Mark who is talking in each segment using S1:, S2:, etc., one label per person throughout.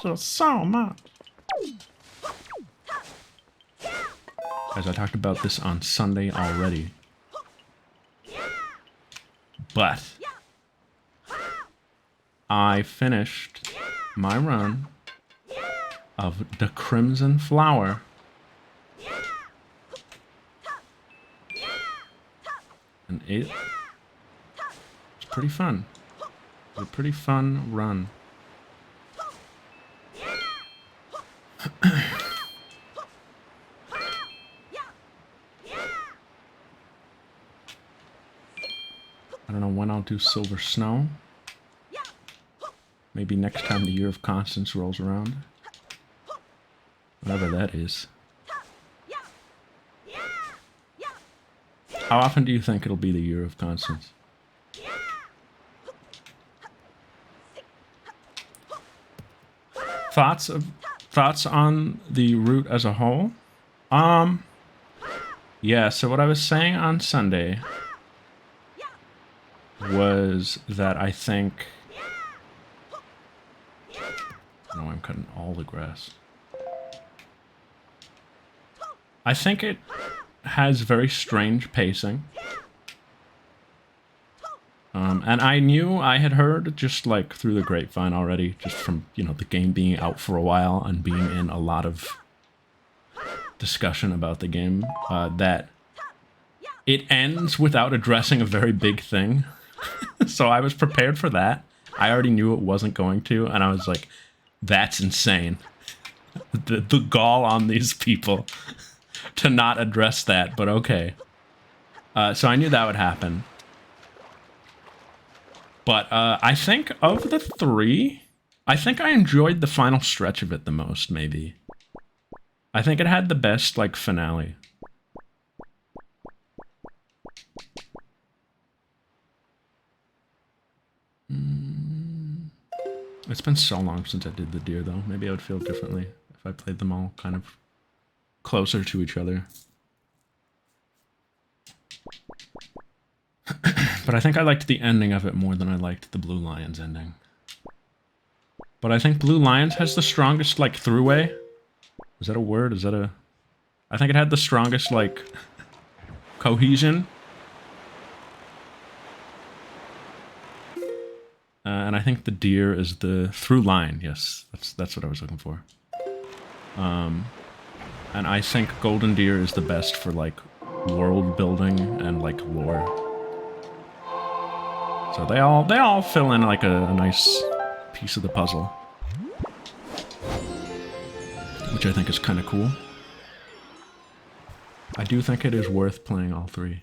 S1: you so much. As I talked about this on Sunday already. But I finished my run of the Crimson Flower. And it was pretty fun. It was a pretty fun run. I don't know when I'll do Silver Snow. Maybe next time the Year of Constance rolls around. Whatever that is. How often do you think it'll be the Year of Constance? Thoughts on the route as a whole? Yeah, so what I was saying on Sunday was that I think... No, I'm cutting all the grass. I think it has very strange pacing. And I knew, I had heard just like through the grapevine already, just from, you know, the game being out for a while and being in a lot of discussion about the game, that it ends without addressing a very big thing. So I was prepared for that. I already knew it wasn't going to, and I was like, that's insane. The gall on these people to not address that, but okay. So I knew that would happen. But I think of the three, I think I enjoyed the final stretch of it the most, maybe. I think it had the best, like, finale. It's been so long since I did the deer, though. Maybe I would feel differently if I played them all kind of closer to each other. But I think I liked the ending of it more than I liked the Blue Lions ending. But I think Blue Lions has the strongest, like, throughway. Is that a word? Is that a... I think it had the strongest, like, cohesion. And I think the deer is the through line. Yes, that's what I was looking for. And I think Golden Deer is the best for, like, world building and, like, lore. So they all fill in like a nice piece of the puzzle, which I think is kind of cool. I do think it is worth playing all three.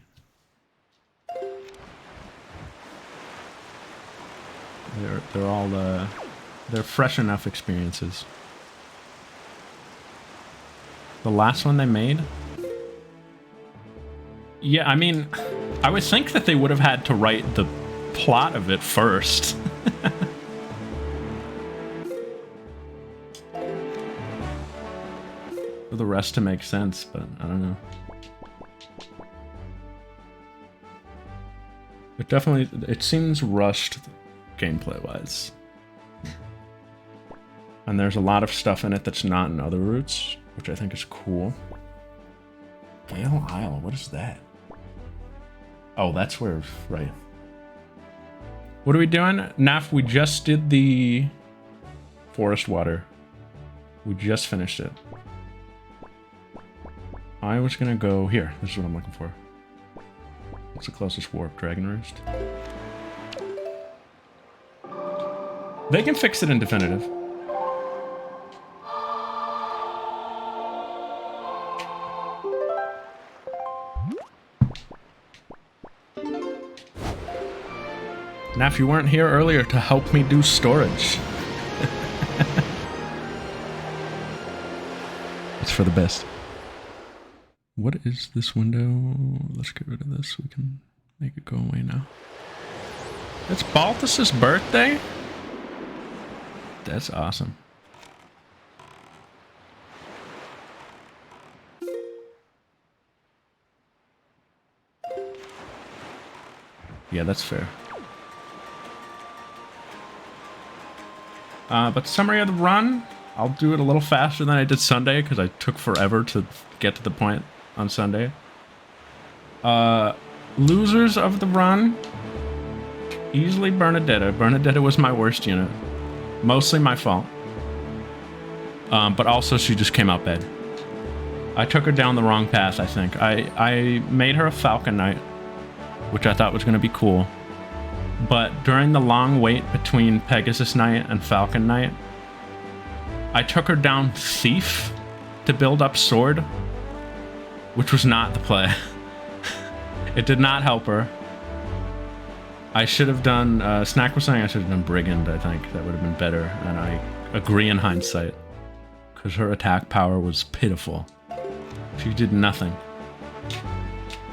S1: They're all they're fresh enough experiences. The last one they made? Yeah, I mean, I would think that they would have had to write the plot of it first. For the rest to make sense, but I don't know. It definitely, it seems rushed gameplay-wise. And there's a lot of stuff in it that's not in other routes, which I think is cool. Gale Isle, what is that? Oh, that's where, right. What are we doing? Naf, we just did the forest water. We just finished it. I was gonna go here. This is what I'm looking for. What's the closest warp? Dragon Roost? They can fix it in definitive. Naf, you weren't here earlier to help me do storage. It's for the best. What is this window? Let's get rid of this. We can make it go away now. It's Balthus's birthday? That's awesome. Yeah, that's fair. But summary of the run, I'll do it a little faster than I did Sunday because I took forever to get to the point on Sunday. Losers of the run, easily Bernadetta. Bernadetta was my worst unit. Mostly my fault. But also she just came out bad. I took her down the wrong path, I think. I made her a Falcon Knight, which I thought was going to be cool. But during the long wait between Pegasus Knight and Falcon Knight, I took her down Thief to build up Sword, which was not the play. It did not help her. I should have done, Snack was saying I should have done Brigand, I think. That would have been better, and I agree in hindsight. Because her attack power was pitiful. She did nothing.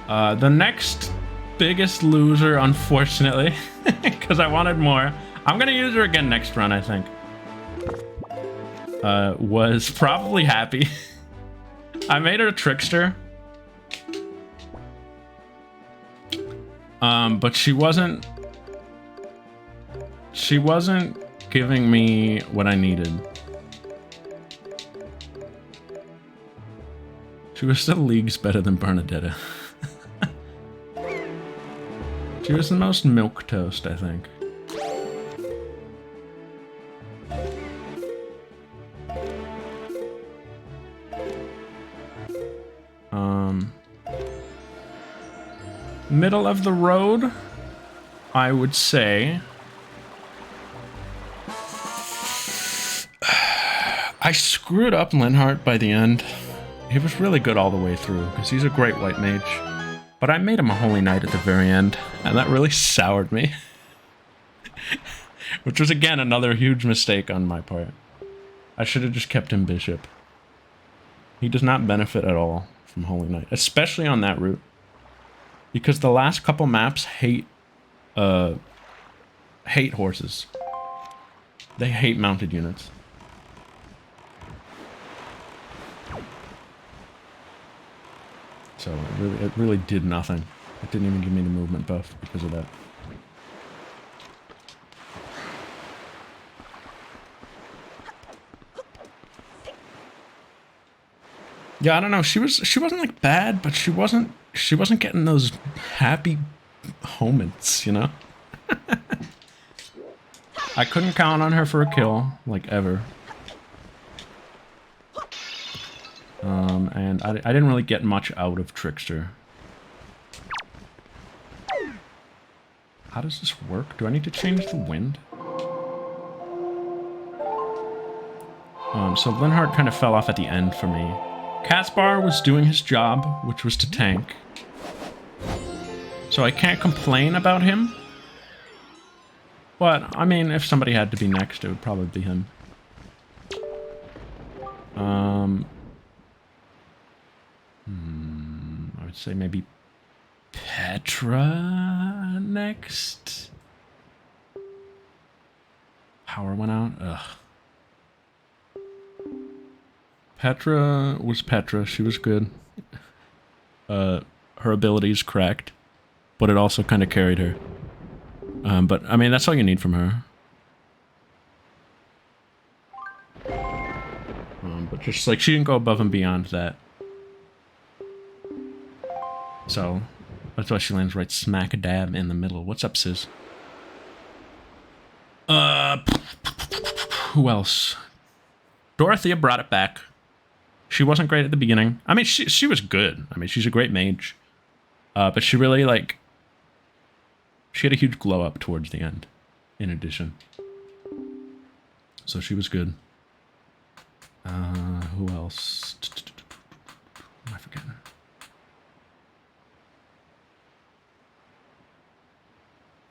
S1: The next biggest loser, unfortunately, because I wanted more. I'm gonna use her again next run, I think. Was probably Happy. I made her a Trickster. But she wasn't giving me what I needed. She was still leagues better than Bernadetta. She was the most milquetoast, I think. Middle of the road, I would say. I screwed up Linhardt by the end. He was really good all the way through, because he's a great white mage. But I made him a Holy Knight at the very end, and that really soured me. Which was, again, another huge mistake on my part. I should have just kept him Bishop. He does not benefit at all from Holy Knight, especially on that route. Because the last couple maps hate horses. They hate mounted units. So it really did nothing. It didn't even give me the movement buff because of that. Yeah, I don't know. She wasn't like bad, but she wasn't getting those happy moments, you know? I couldn't count on her for a kill, like, ever. And I didn't really get much out of Trickster. How does this work? Do I need to change the wind? So Linhardt kind of fell off at the end for me. Caspar was doing his job, which was to tank. So I can't complain about him. But, I mean, if somebody had to be next, it would probably be him. I would say maybe Petra next. Power went out. Ugh. Petra was Petra. She was good. Her abilities cracked, but it also kind of carried her. But I mean, that's all you need from her. But just like she didn't go above and beyond that. So that's why she lands right smack dab in the middle. What's up, sis? Who else? Dorothea brought it back. She wasn't great at the beginning. I mean, she was good. I mean, she's a great mage. But she really, like... She had a huge glow up towards the end, in addition. So she was good. Who else? Am I forgetting?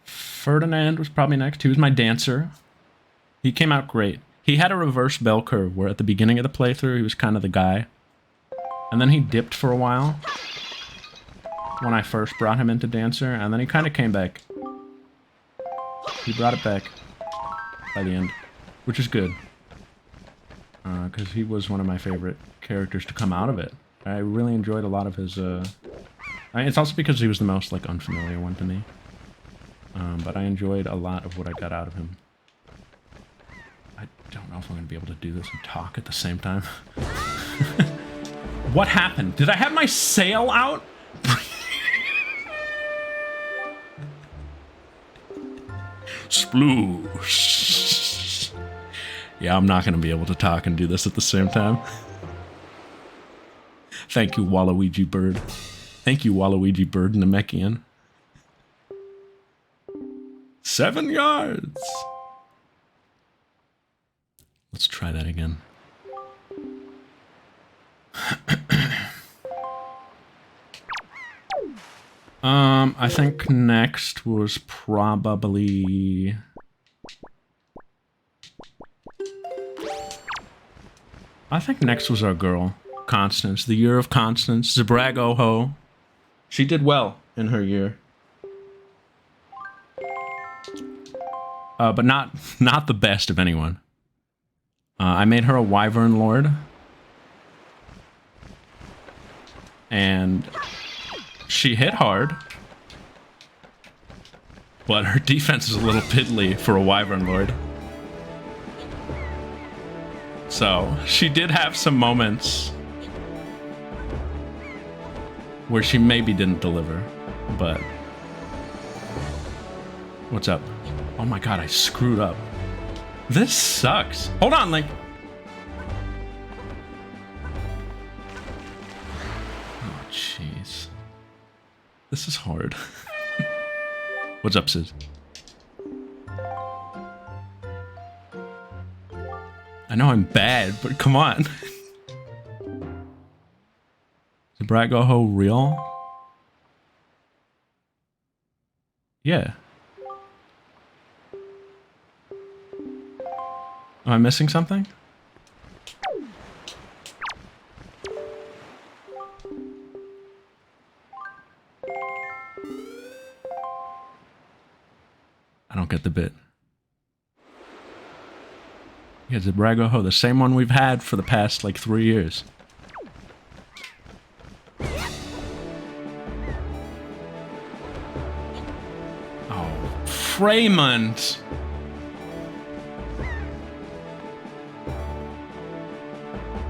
S1: Ferdinand was probably next. He was my dancer. He came out great. He had a reverse bell curve where at the beginning of the playthrough he was kind of the guy. And then he dipped for a while when I first brought him into dancer, and then he kind of came back. He brought it back by the end, which is good. Because he was one of my favorite characters to come out of it. I really enjoyed a lot of his... I mean, it's also because he was the most, like, unfamiliar one to me. But I enjoyed a lot of what I got out of him. know if I'm gonna be able to do this and talk at the same time. What happened? Did I have my sail out? Sploosh. Yeah, I'm not gonna be able to talk and do this at the same time. Thank you, Waluigi Bird. Thank you, Waluigi Bird, Namekian. 7 yards! Let's try that again. I think next was probably... I think next was our girl, Constance. The year of Constance, zebragWet. She did well in her year. But not the best of anyone. I made her a Wyvern Lord. And she hit hard. But her defense is a little piddly for a Wyvern Lord. So, she did have some moments where she maybe didn't deliver, but... What's up? Oh my god, I screwed up. This sucks. Hold on, Link. Oh, jeez. This is hard. What's up, Sid? I know I'm bad, but come on. Is zebragWet real? Yeah. Am I missing something? I don't get the bit. Yeah, zebragWet, the same one we've had for the past, like, 3 years. Oh, Freymond!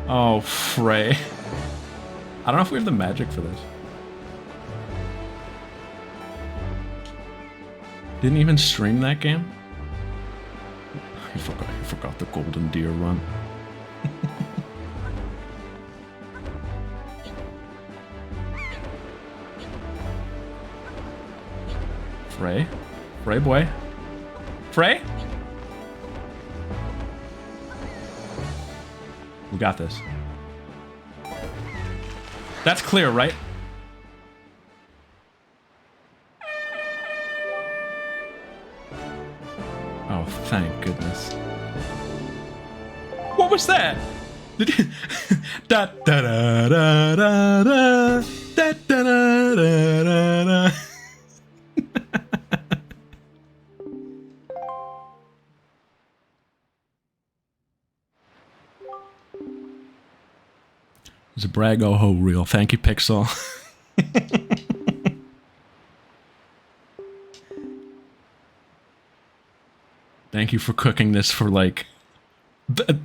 S1: Oh, Frey. I don't know if we have the magic for this. Didn't even stream that game? I forgot the Golden Deer run. Frey? Frey boy? Frey? We got this. That's clear, right? Oh, thank goodness. What was that? Did you... da da da da da da da da da da da. zebragWet real. Thank you, Pixel. Thank you for cooking this for, like, the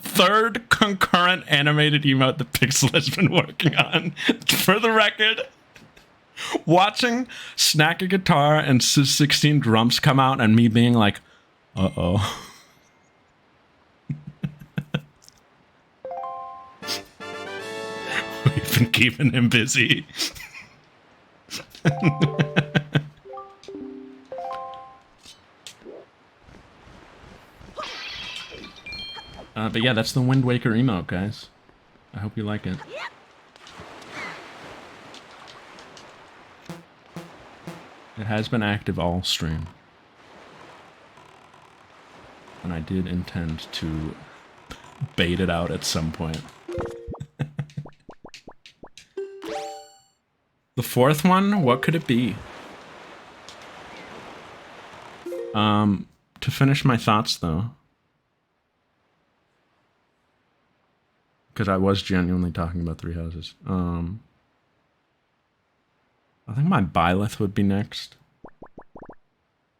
S1: third concurrent animated emote that Pixel has been working on. For the record, watching Snack a Guitar and 16 drums come out and me being like, uh-oh. We've been keeping him busy. But yeah, that's the Wind Waker emote, guys. I hope you like it. It has been active all stream. And I did intend to bait it out at some point. The fourth one? What could it be? To finish my thoughts, though. Because I was genuinely talking about Three Houses. I think my Byleth would be next.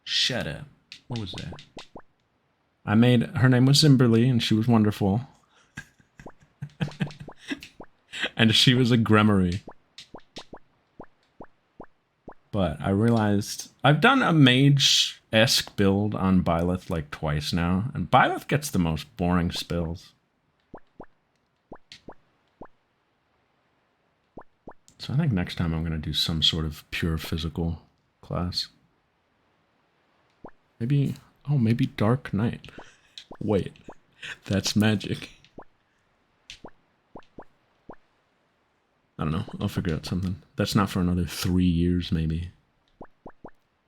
S1: Shut up. What was that? I made, her name was Zimberly, and she was wonderful. And she was a Gremory. But I realized, I've done a mage-esque build on Byleth like twice now, and Byleth gets the most boring spells. So I think next time I'm going to do some sort of pure physical class. Maybe, oh, maybe Dark Knight. Wait, that's magic. I don't know, I'll figure out something. That's not for another 3 years, maybe.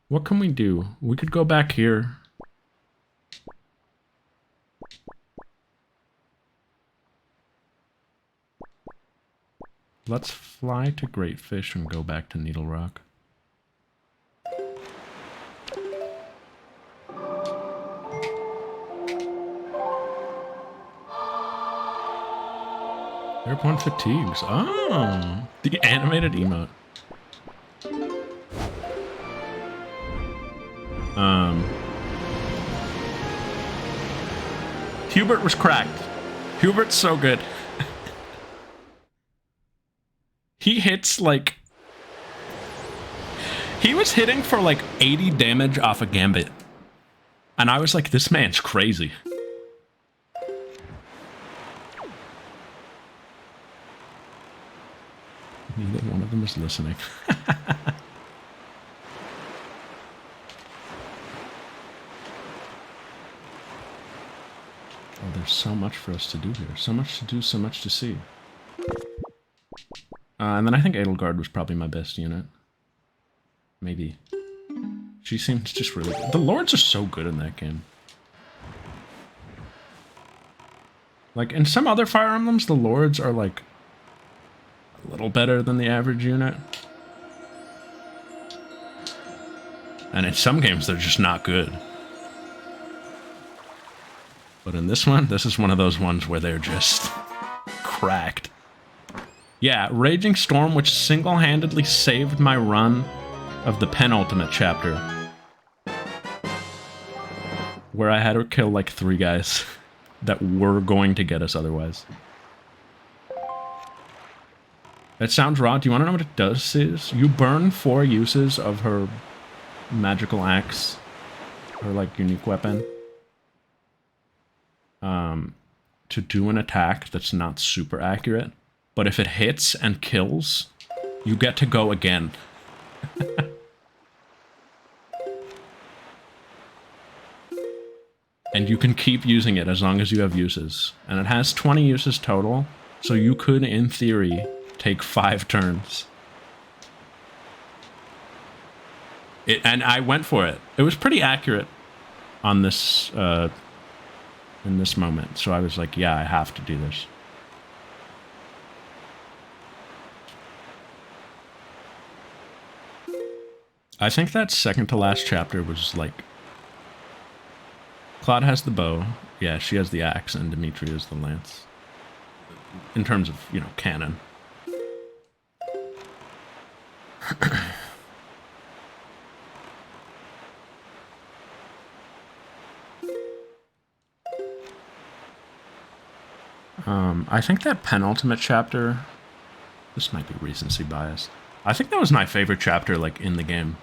S1: What can we do? We could go back here. Let's fly to Great Fish and go back to Needle Rock. Airborne fatigues. Oh, the animated emote. Hubert was cracked. Hubert's so good. He hits like... He was hitting for like 80 damage off a Gambit. And I was like, this man's crazy. Neither one of them is listening. Oh, there's so much for us to do here. So much to do, so much to see. And then I think Edelgard was probably my best unit. Maybe. She seems just really good. The Lords are so good in that game. Like, in some other Fire Emblems, the Lords are like... a little better than the average unit. And in some games, they're just not good. But in this one, this is one of those ones where they're just cracked. Yeah, Raging Storm, which single-handedly saved my run of the penultimate chapter. Where I had to kill like 3 guys that were going to get us otherwise. It sounds raw. Do you want to know what it does, Sis? You burn 4 uses of her magical axe. Her, like, unique weapon. To do an attack that's not super accurate. But if it hits and kills, you get to go again. And you can keep using it as long as you have uses. And it has 20 uses total, so you could, in theory... take 5 turns. And I went for it. It was pretty accurate on this, in this moment. So I was like, yeah, I have to do this. I think that second to last chapter was like... Claude has the bow. Yeah, she has the axe, and Dimitri has the lance. In terms of, you know, canon. I think that penultimate chapter... This might be recency bias. I think that was my favorite chapter, like, in the game.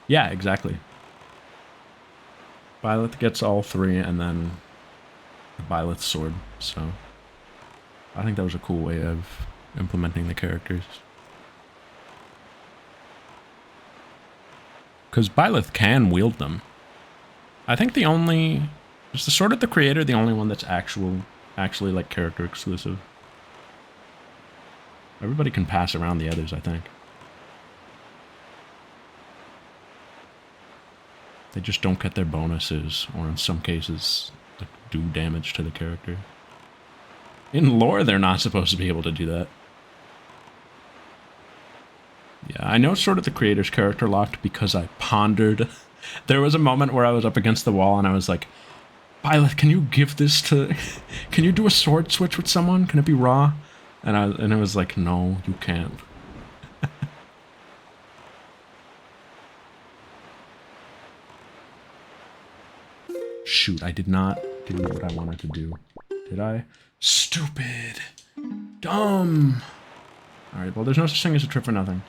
S1: Yeah, exactly. Byleth gets all 3, and then the Byleth sword, so... I think that was a cool way of implementing the characters. Because Byleth can wield them. I think the only... Is the Sword of the Creator the only one that's actually, like, character exclusive? Everybody can pass around the others, I think. They just don't get their bonuses, or in some cases, like, do damage to the character. In lore, they're not supposed to be able to do that. Yeah, I know Sword of the Creator's character locked because I pondered. There was a moment where I was up against the wall and I was like, Violet, can you give this to... Can you do a sword switch with someone? Can it be raw? And it was like, no, you can't. Shoot, I did not do what I wanted to do. Did I? Stupid. Dumb. Alright, well, there's no such thing as a trip for nothing.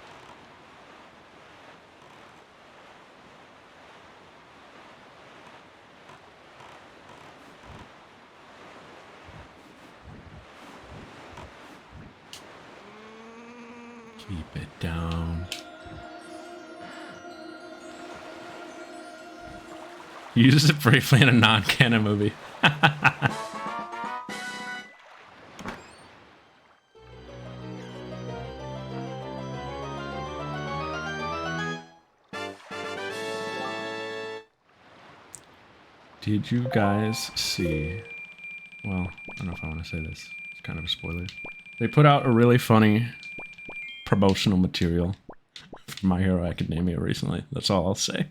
S1: Keep it down. You used it briefly in a non-canon movie. Did you guys see... Well, I don't know if I want to say this. It's kind of a spoiler. They put out a really funny promotional material for My Hero Academia recently. That's all I'll say.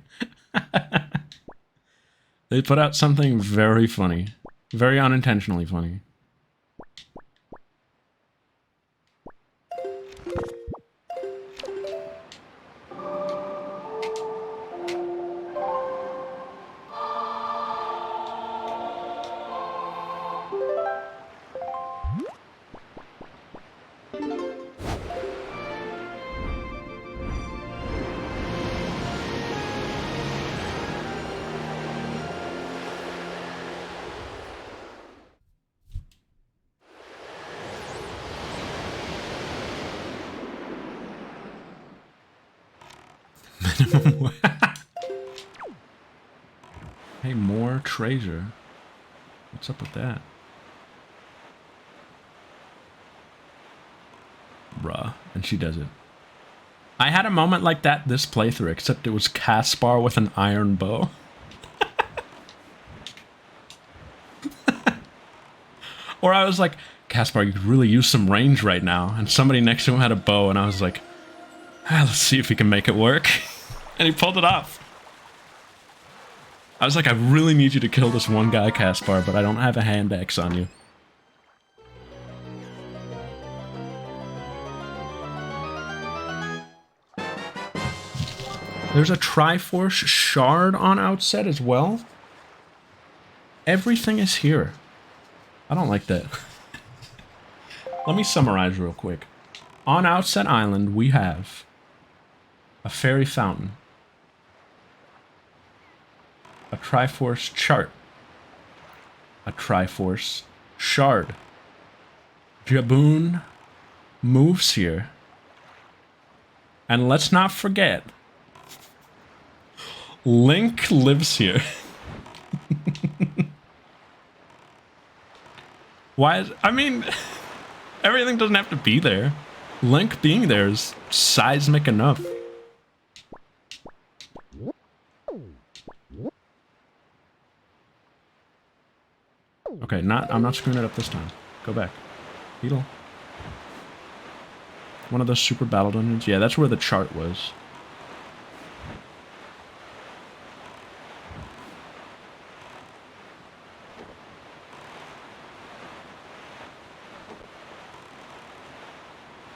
S1: They put out something very funny. Very unintentionally funny. Hey, more treasure. What's up with that? Bruh. And she does it. I had a moment like that this playthrough, except it was Caspar with an iron bow. Or I was like, Caspar, you could really use some range right now. And somebody next to him had a bow, and I was like, let's see if we can make it work. And he pulled it off. I was like, I really need you to kill this one guy, Caspar, but I don't have a hand axe on you. There's a Triforce shard on Outset as well. Everything is here. I don't like that. Let me summarize real quick. On Outset Island, we have a fairy fountain, a Triforce chart, a Triforce shard. Jaboon moves here. And let's not forget, Link lives here. Why is... I mean, everything doesn't have to be there. Link being there is seismic enough. Okay, I'm not screwing it up this time. Go back. Beetle. One of those super battle dungeons? Yeah, that's where the chart was.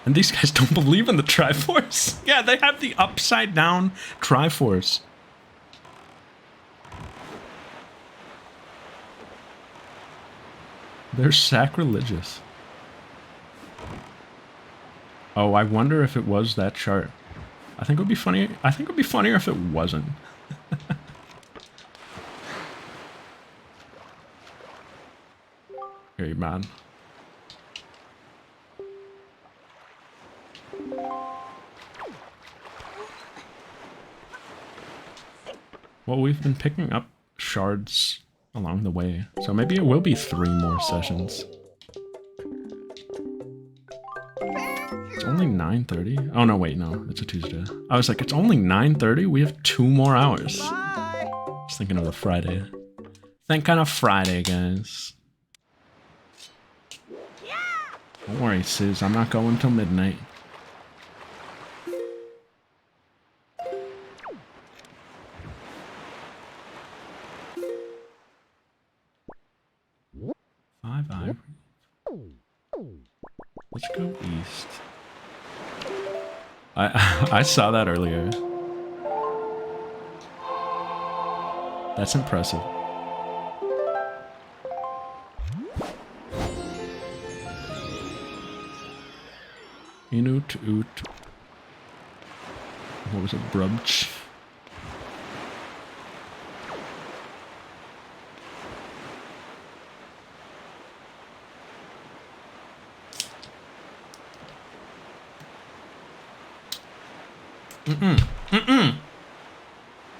S1: And these guys don't believe in the Triforce. Yeah, they have the upside down Triforce. They're sacrilegious. Oh, I wonder if it was that chart. I think it would be funny. I think it would be funnier if it wasn't. Here, you man. Well, we've been picking up shards along the way, so maybe it will be 3 more sessions. It's only 9:30. Oh no, wait, no, it's a Tuesday. I was like, it's only 9:30. We have 2 more hours. Just thinking of the Friday. Thinking of Friday, guys. Don't worry, Sis. I'm not going till midnight. Let's go east. I saw that earlier. That's impressive. Inut oot. What was it? Brubch.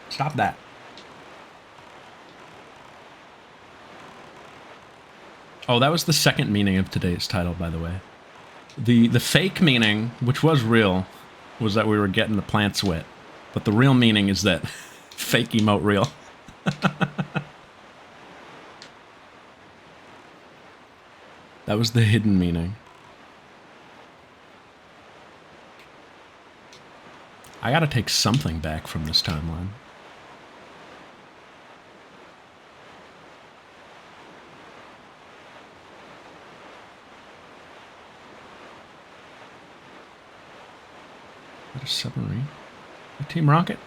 S1: Stop that. Oh, that was the second meaning of today's title, by the way. The fake meaning, which was real, was that we were getting the plants wet. But the real meaning is that fake emote real. That was the hidden meaning. I gotta take something back from this timeline. Is that a submarine? A Team Rocket?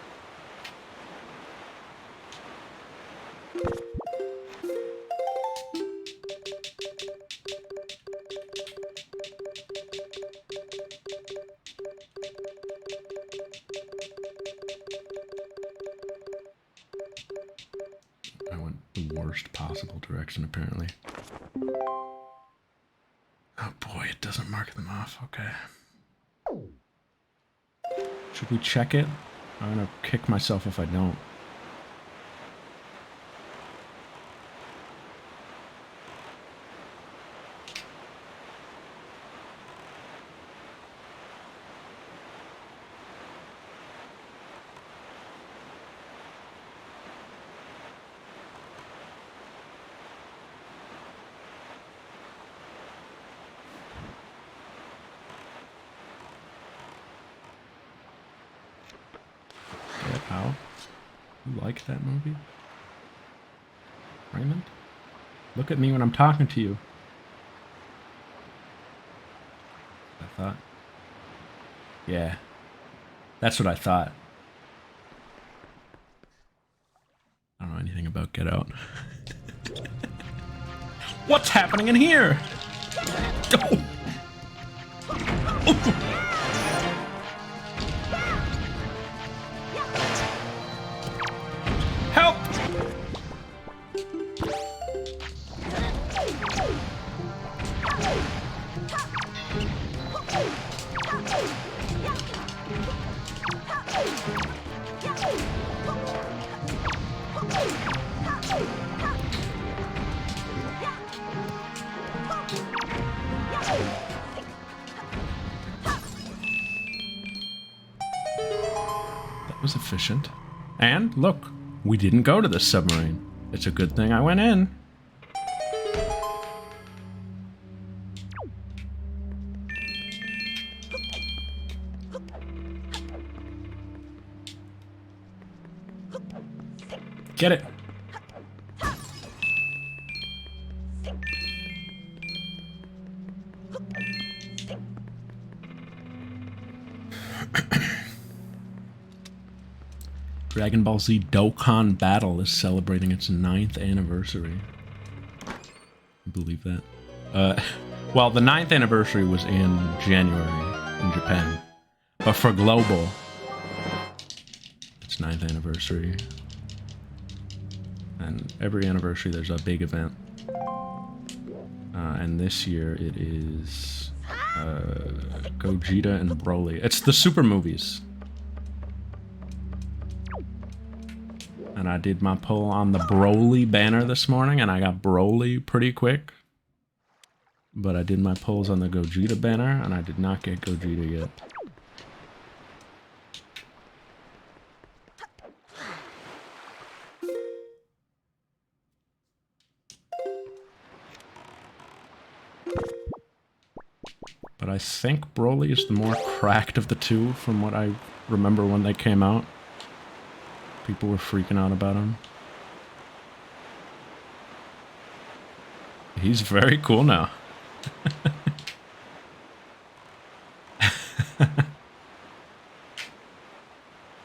S1: I went the worst possible direction, apparently. Oh boy, it doesn't mark them off. Okay. Should we check it? I'm gonna kick myself if I don't. Get out. You like that movie? Raymond? Look at me when I'm talking to you. I thought. Yeah. That's what I thought. I don't know anything about Get Out. What's happening in here? Oh. Oh. Help! That was efficient. And look, we didn't go to the submarine. It's a good thing I went in. Get it. Dragon Ball Z Dokkan Battle is celebrating its 9th anniversary. Believe that? Well, the 9th anniversary was in January in Japan. But for global, it's 9th anniversary. And every anniversary there's a big event. And this year it is Gogeta and Broly. It's the super movies. And I did my pull on the Broly banner this morning, and I got Broly pretty quick. But I did my pulls on the Gogeta banner, and I did not get Gogeta yet. But I think Broly is the more cracked of the two from what I remember when they came out. People were freaking out about him. He's very cool now.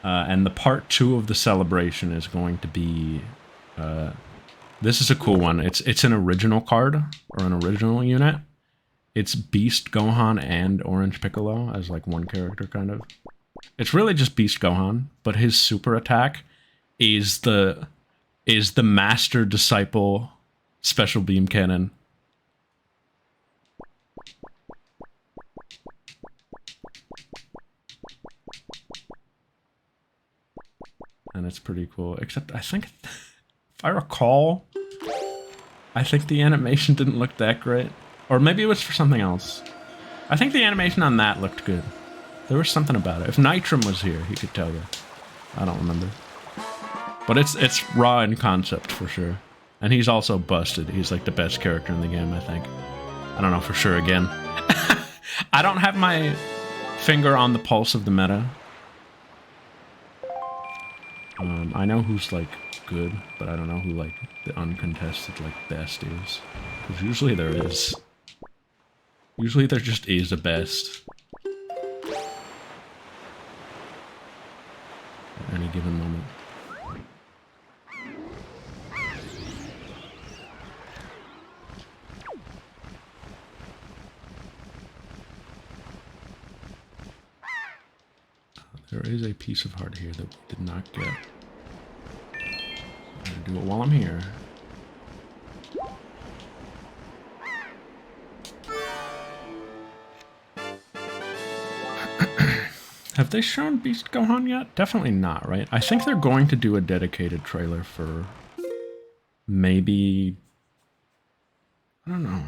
S1: And the part 2 of the celebration is going to be... this is a cool one. It's an original card, or an original unit. It's Beast Gohan and Orange Piccolo as like one character, kind of. It's really just Beast Gohan, but his super attack is the Master Disciple Special Beam Cannon. And it's pretty cool, except I think, if I recall, I think the animation didn't look that great. Or maybe it was for something else. I think the animation on that looked good. There was something about it. If Nitram was here, he could tell you. I don't remember. But it's raw in concept for sure. And he's also busted. He's like the best character in the game, I think. I don't know for sure again. I don't have my finger on the pulse of the meta. I know who's like good, but I don't know who like the uncontested like best is. Because usually there is. Usually there just is a best. At any given moment. There is a piece of heart here that we did not get. I'm gonna do it while I'm here. Have they shown Beast Gohan yet? Definitely not, right? I think they're going to do a dedicated trailer for maybe... I don't know.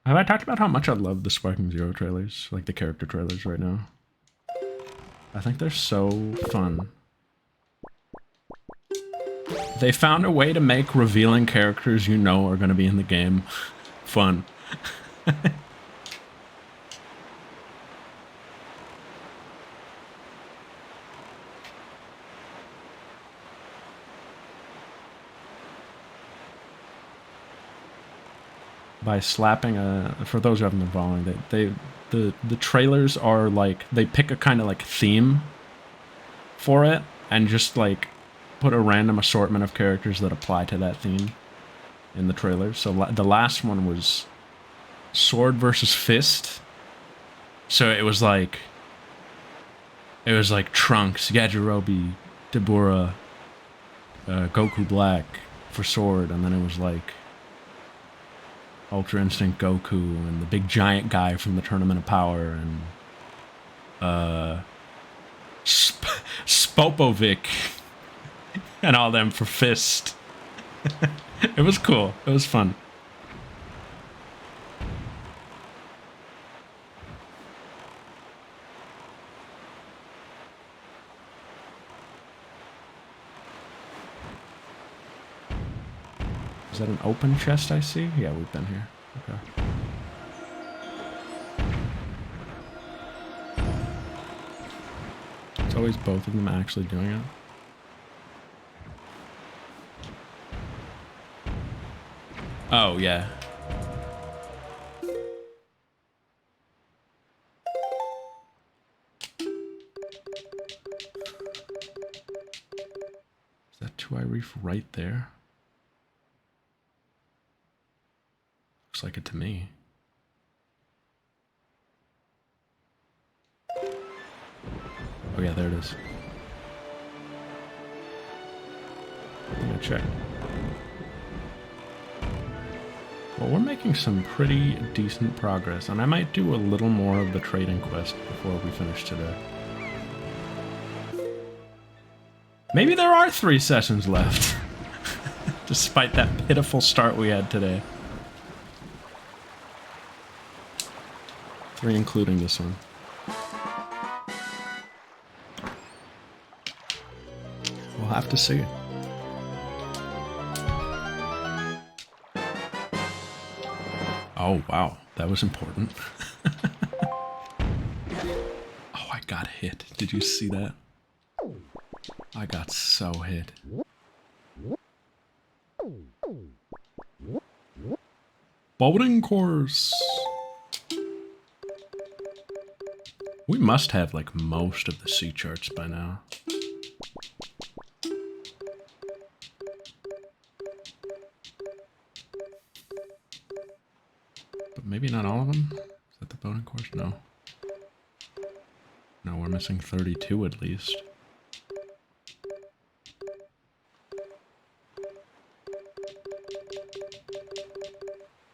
S1: Have I talked about how much I love the Sparking Zero trailers? Like the character trailers right now. I think they're so fun. They found a way to make revealing characters you know are going to be in the game fun. By slapping a... For those who haven't been following, the trailers are like... They pick a kind of like theme for it and just like put a random assortment of characters that apply to that theme in the trailers. So the last one was Sword versus Fist. So it was like Trunks, Yajirobe, Dabura, Goku Black for Sword, and then it was like Ultra Instinct Goku and the big giant guy from the Tournament of Power and Spopovic and all them for Fist. It was cool. It was fun. Is that an open chest I see? Yeah, we've been here. Okay. It's always both of them actually doing it. Oh, yeah. Is that 2i Reef right there? Looks like it to me. Oh yeah, there it is. Let me check. Well, we're making some pretty decent progress, and I might do a little more of the trading quest before we finish today. Maybe there are 3 sessions left, despite that pitiful start we had today. 3 including this one. We'll have to see. Oh, wow. That was important. Oh, I got hit. Did you see that? I got so hit. boating course. We must have like most of the sea charts by now. But maybe not all of them. Is that the boating course? No. No, we're missing 32 at least.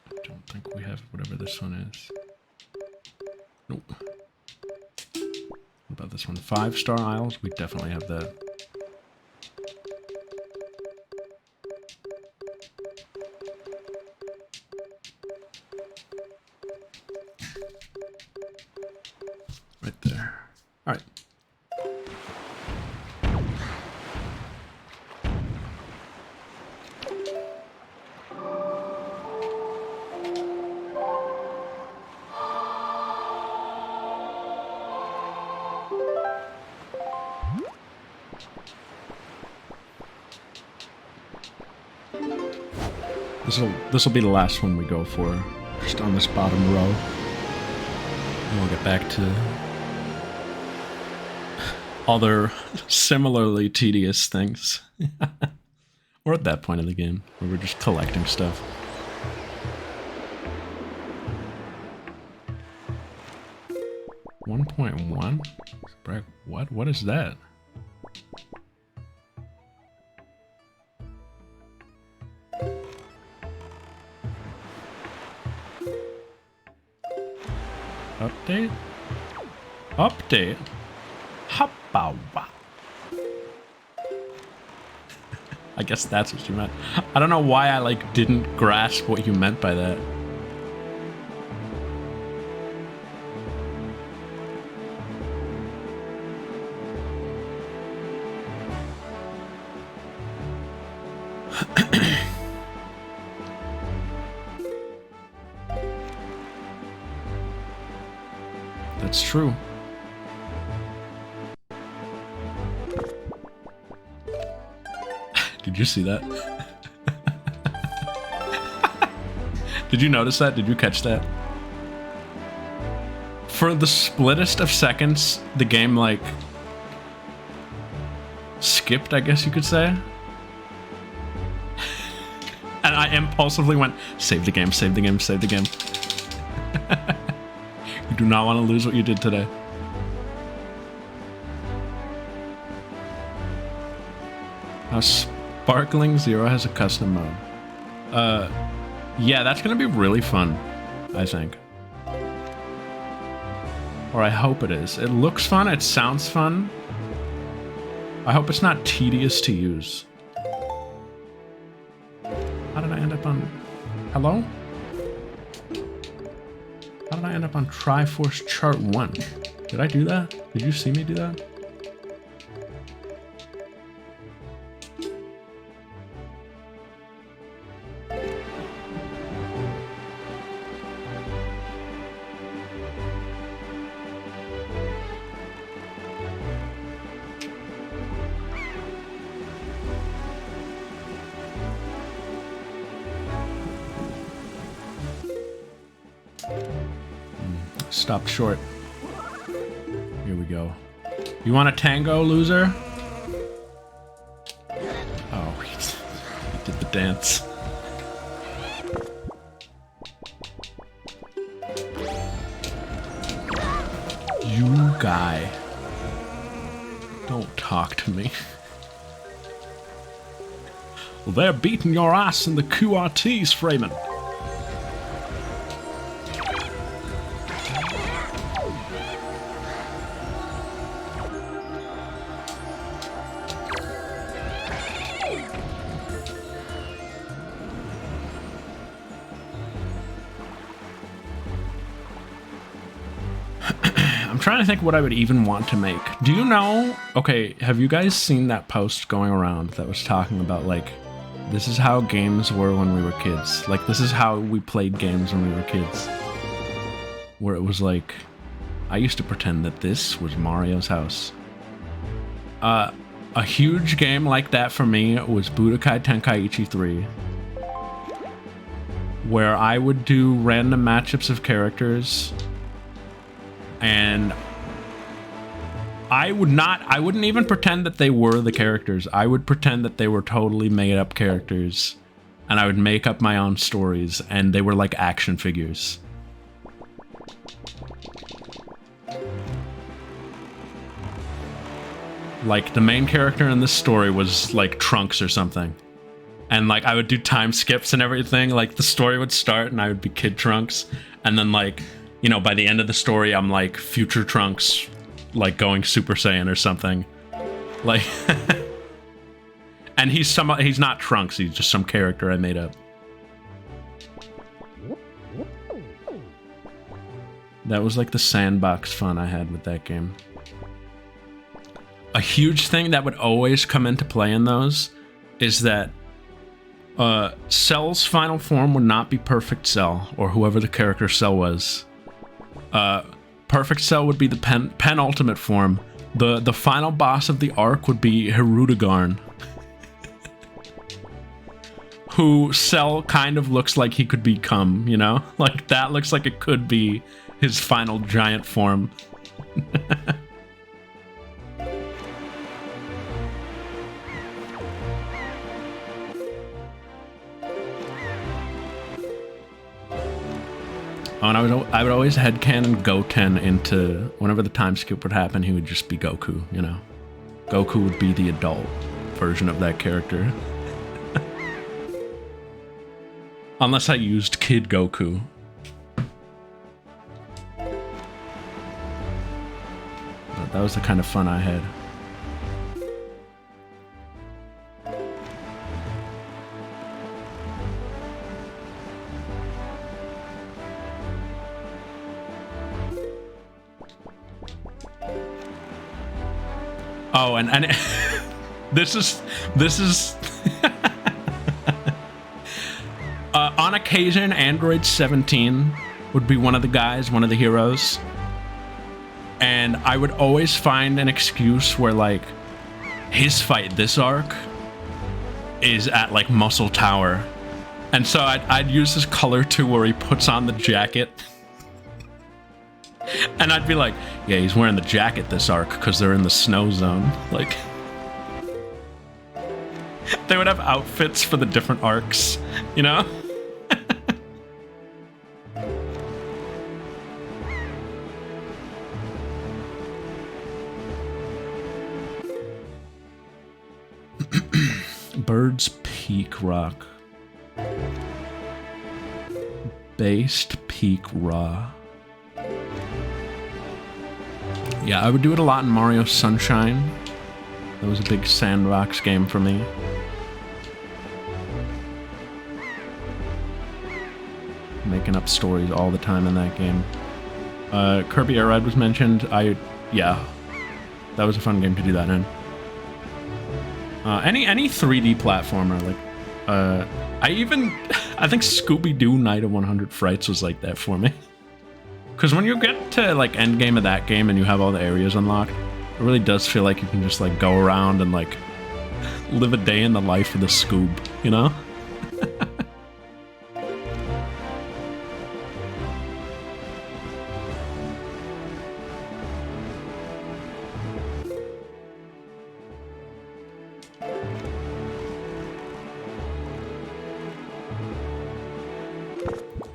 S1: I don't think we have whatever this one is. Nope. What about this one? 5-star Isles? We definitely have that. Right there. All right. This'll be the last one we go for, just on this bottom row. And we'll get back to other similarly tedious things. We're at that point of the game where we're just collecting stuff. .1? What? What is that? Update? Update? Hoppawa. I guess that's what you meant. I don't know why I like didn't grasp what you meant by that. That's true. Did you see that? Did you notice that? Did you catch that? For the splittest of seconds, the game, like, skipped, I guess you could say. And I impulsively went, save the game, save the game, save the game. You do not want to lose what you did today. Now, Sparkling Zero has a custom mode. Yeah, that's gonna be really fun, I think. Or I hope it is. It looks fun, it sounds fun. I hope it's not tedious to use. How did I end up on... Hello? How did I end up on Triforce Chart 1? Did I do that? Did you see me do that? Stopped short. Here we go. You want a tango, loser? Oh, he did the dance. You guy. Don't talk to me. Well, they're beating your ass in the QRTs, Freeman. I'm trying to think what I would even want to make. Do you know? Okay, have you guys seen that post going around that was talking about, like, this is how games were when we were kids. Like, this is how we played games when we were kids. Where it was like, I used to pretend that this was Mario's house. A huge game like that for me was Budokai Tenkaichi 3. where I would do random matchups of characters, and I wouldn't even pretend that they were the characters. I would pretend that they were totally made up characters, and I would make up my own stories, and they were like action figures. Like, the main character in this story was like Trunks or something. And like, I would do time skips and everything. Like, the story would start and I would be Kid Trunks. And then, like, you know, by the end of the story, I'm like future Trunks, like going Super Saiyan or something. Like, and he's not Trunks, he's just some character I made up. That was like the sandbox fun I had with that game. A huge thing that would always come into play in those is that Cell's final form would not be Perfect Cell, or whoever the character Cell was. Perfect Cell would be the penultimate form. The final boss of the arc would be Hirudegarn, who Cell kind of looks like he could become, you know? Like, that looks like it could be his final giant form. Oh, and I would always headcanon Goten into, whenever the time skip would happen, he would just be Goku, you know? Goku would be the adult version of that character. Unless I used Kid Goku. But that was the kind of fun I had. Oh, and this is on occasion, Android 17 would be one of the guys, one of the heroes, and I would always find an excuse where, like, his fight this arc is at like Muscle Tower, and so I'd use this color too, where he puts on the jacket. And I'd be like, yeah, he's wearing the jacket this arc because they're in the snow zone. Like, they would have outfits for the different arcs, you know? Bird's Peak Rock. Based Peak Raw. Yeah, I would do it a lot in Mario Sunshine. That was a big sandbox game for me. Making up stories all the time in that game. Kirby Air Ride was mentioned. Yeah, that was a fun game to do that in. Any 3D platformer, like, I think Scooby-Doo Night of 100 Frights was like that for me. Because when you get to, like, end game of that game and you have all the areas unlocked, it really does feel like you can just, like, go around and, like, live a day in the life of the Scoob, you know?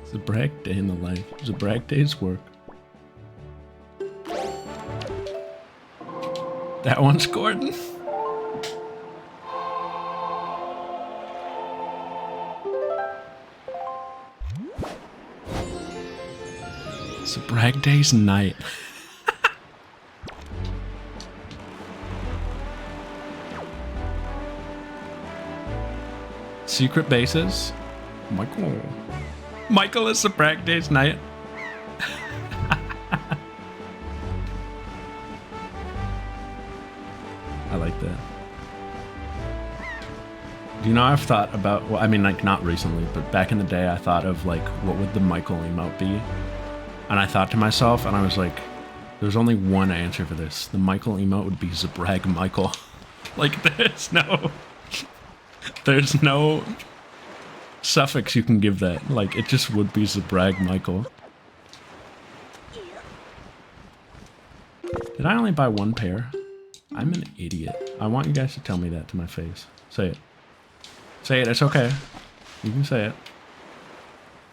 S1: It's a brag day in the life. It's a brag day's work. That one's Gordon. It's a brag day's night. Secret bases. Michael is a brag day's night. I like that. Do you know, I've thought about, well, I mean, like, not recently, but back in the day, I thought of, like, what would the Michael emote be? And I thought to myself, and I was like, there's only one answer for this. The Michael emote would be Zebrag Michael. Like, there's no suffix you can give that. Like, it just would be zebragMichael. Did I only buy one pair? I'm an idiot. I want you guys to tell me that to my face. Say it. Say it, it's okay. You can say it.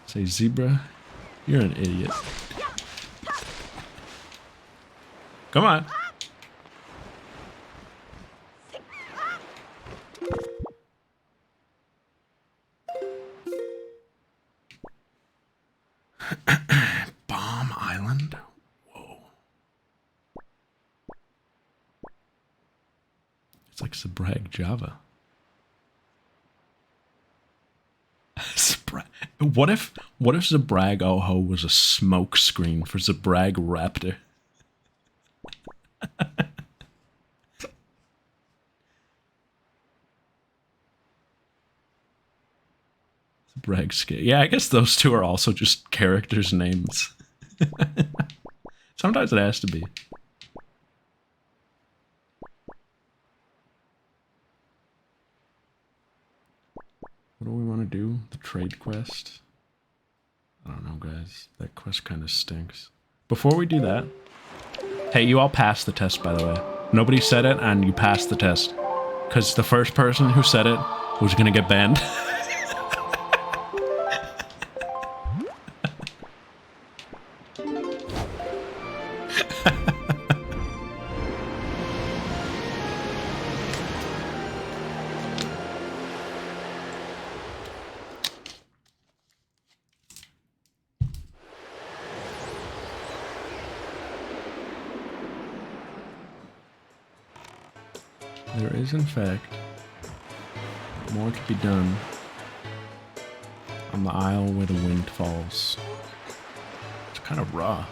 S1: Say, zebra, you're an idiot. Come on. Bomb Island? Whoa. It's like Zebrag Java. What if Zebrag Oho was a smoke screen for Zebrag Raptor? Zebrag Skate. Yeah, I guess those two are also just characters' names. Sometimes it has to be. What do we want to do? The trade quest? I don't know, guys. That quest kind of stinks. Before we do that... Hey, you all passed the test, by the way. Nobody said it, and you passed the test. Because the first person who said it was going to get banned. There is, in fact, more to be done on the isle where the wind falls. It's kind of raw.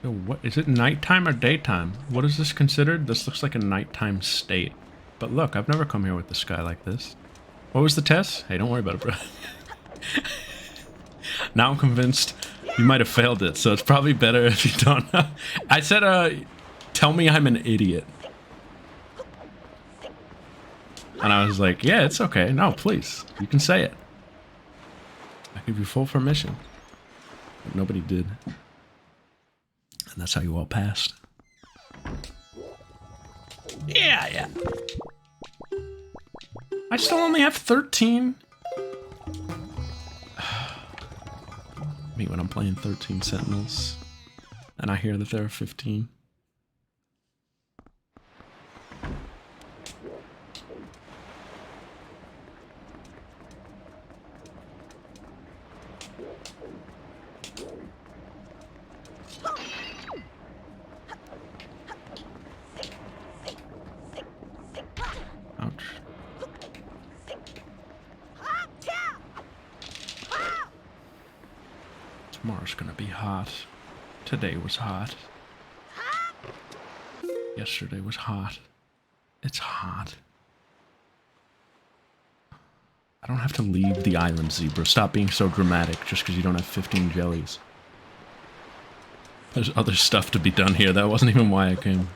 S1: Yo, what is it, nighttime or daytime? What is this considered? This looks like a nighttime state. But look, I've never come here with the sky like this. What was the test? Hey, don't worry about it, bro. Now I'm convinced you might have failed it, so it's probably better if you don't. I said, tell me I'm an idiot. And I was like, yeah, it's okay. No, please. You can say it. I give you full permission. But nobody did. And that's how you all passed. Yeah. I still only have 13. Me when I'm playing 13 Sentinels. And I hear that there are 15. Ouch. Tomorrow's gonna be hot. Today was hot. Yesterday was hot. It's hot. I don't have to leave the island, Zebra. Stop being so dramatic just because you don't have 15 jellies. There's other stuff to be done here. That wasn't even why I came.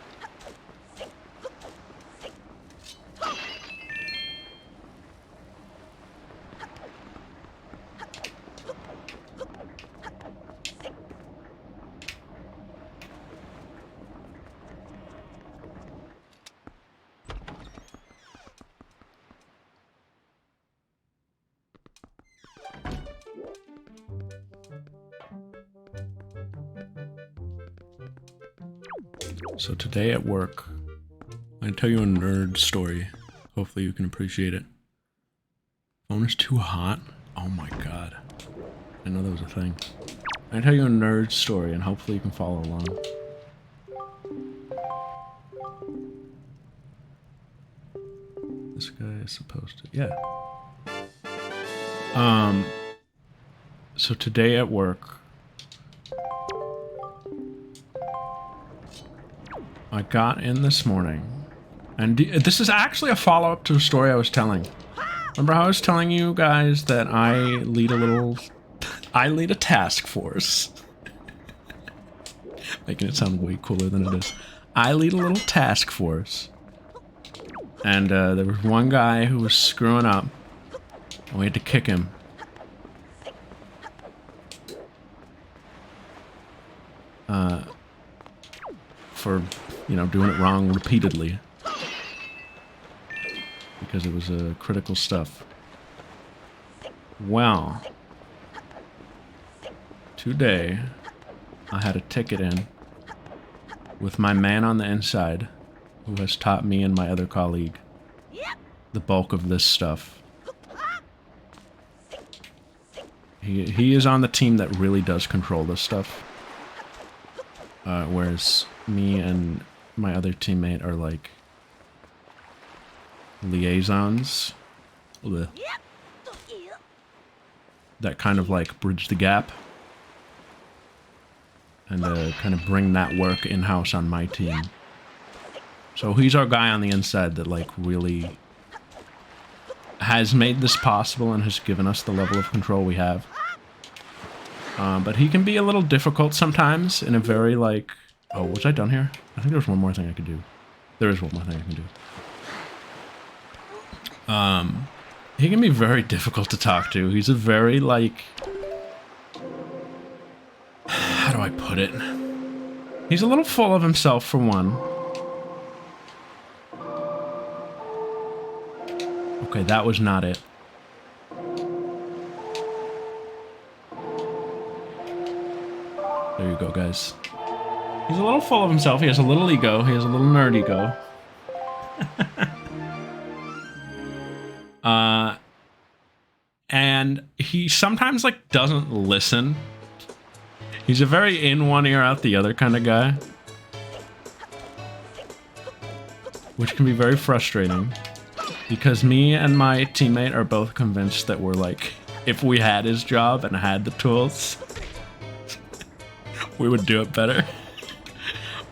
S1: So today at work, I tell you a nerd story. Hopefully you can appreciate it. Phone is too hot? Oh my god. I know that was a thing. I tell you a nerd story and hopefully you can follow along. This guy is supposed to... yeah. So today at work, I got in this morning, and this is actually a follow-up to a story I was telling. Remember how I was telling you guys that I lead a task force. Making it sound way cooler than it is. I lead a little task force And there was one guy who was screwing up, and we had to kick him. For, you know, doing it wrong repeatedly. Because it was critical stuff. Well, today I had a ticket in with my man on the inside who has taught me and my other colleague the bulk of this stuff. He is on the team that really does control this stuff. Whereas me and my other teammate are like liaisons. Ugh. That kind of like bridge the gap. And kind of bring that work in-house on my team. So he's our guy on the inside that like really has made this possible and has given us the level of control we have. But he can be a little difficult sometimes in a very like... Oh, was I done here? I think there's one more thing I could do. There is one more thing I can do. He can be very difficult to talk to. He's a very like... How do I put it? He's a little full of himself for one. Okay, that was not it. There you go, guys. He's a little full of himself. He has a little ego. He has a little nerd ego. And he sometimes, like, doesn't listen. He's a very in one ear, out the other kind of guy. Which can be very frustrating. Because me and my teammate are both convinced that we're, like, if we had his job and had the tools... we would do it better.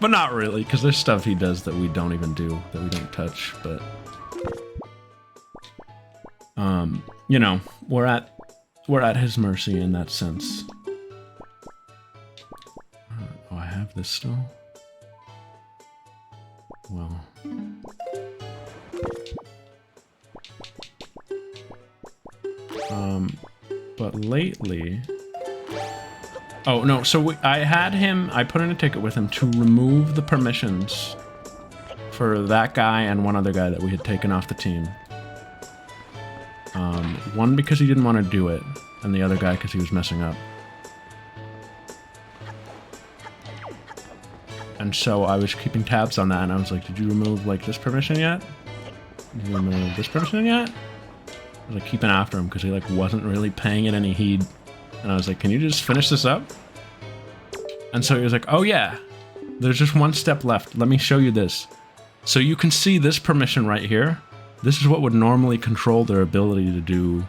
S1: But not really, because there's stuff he does that we don't even do, that we don't touch, but... you know, we're at his mercy in that sense. Oh, I have this still? Well... but lately... Oh, no, so I had him, I put in a ticket with him to remove the permissions for that guy and one other guy that we had taken off the team. One because he didn't want to do it, and the other guy because he was messing up. And so I was keeping tabs on that, and I was like, did you remove, like, this permission yet? Did you remove this permission yet? I was like keeping after him because he like wasn't really paying it any heed. And I was like, can you just finish this up? And so he was like, oh yeah, there's just one step left. Let me show you this. So you can see this permission right here. This is what would normally control their ability to do,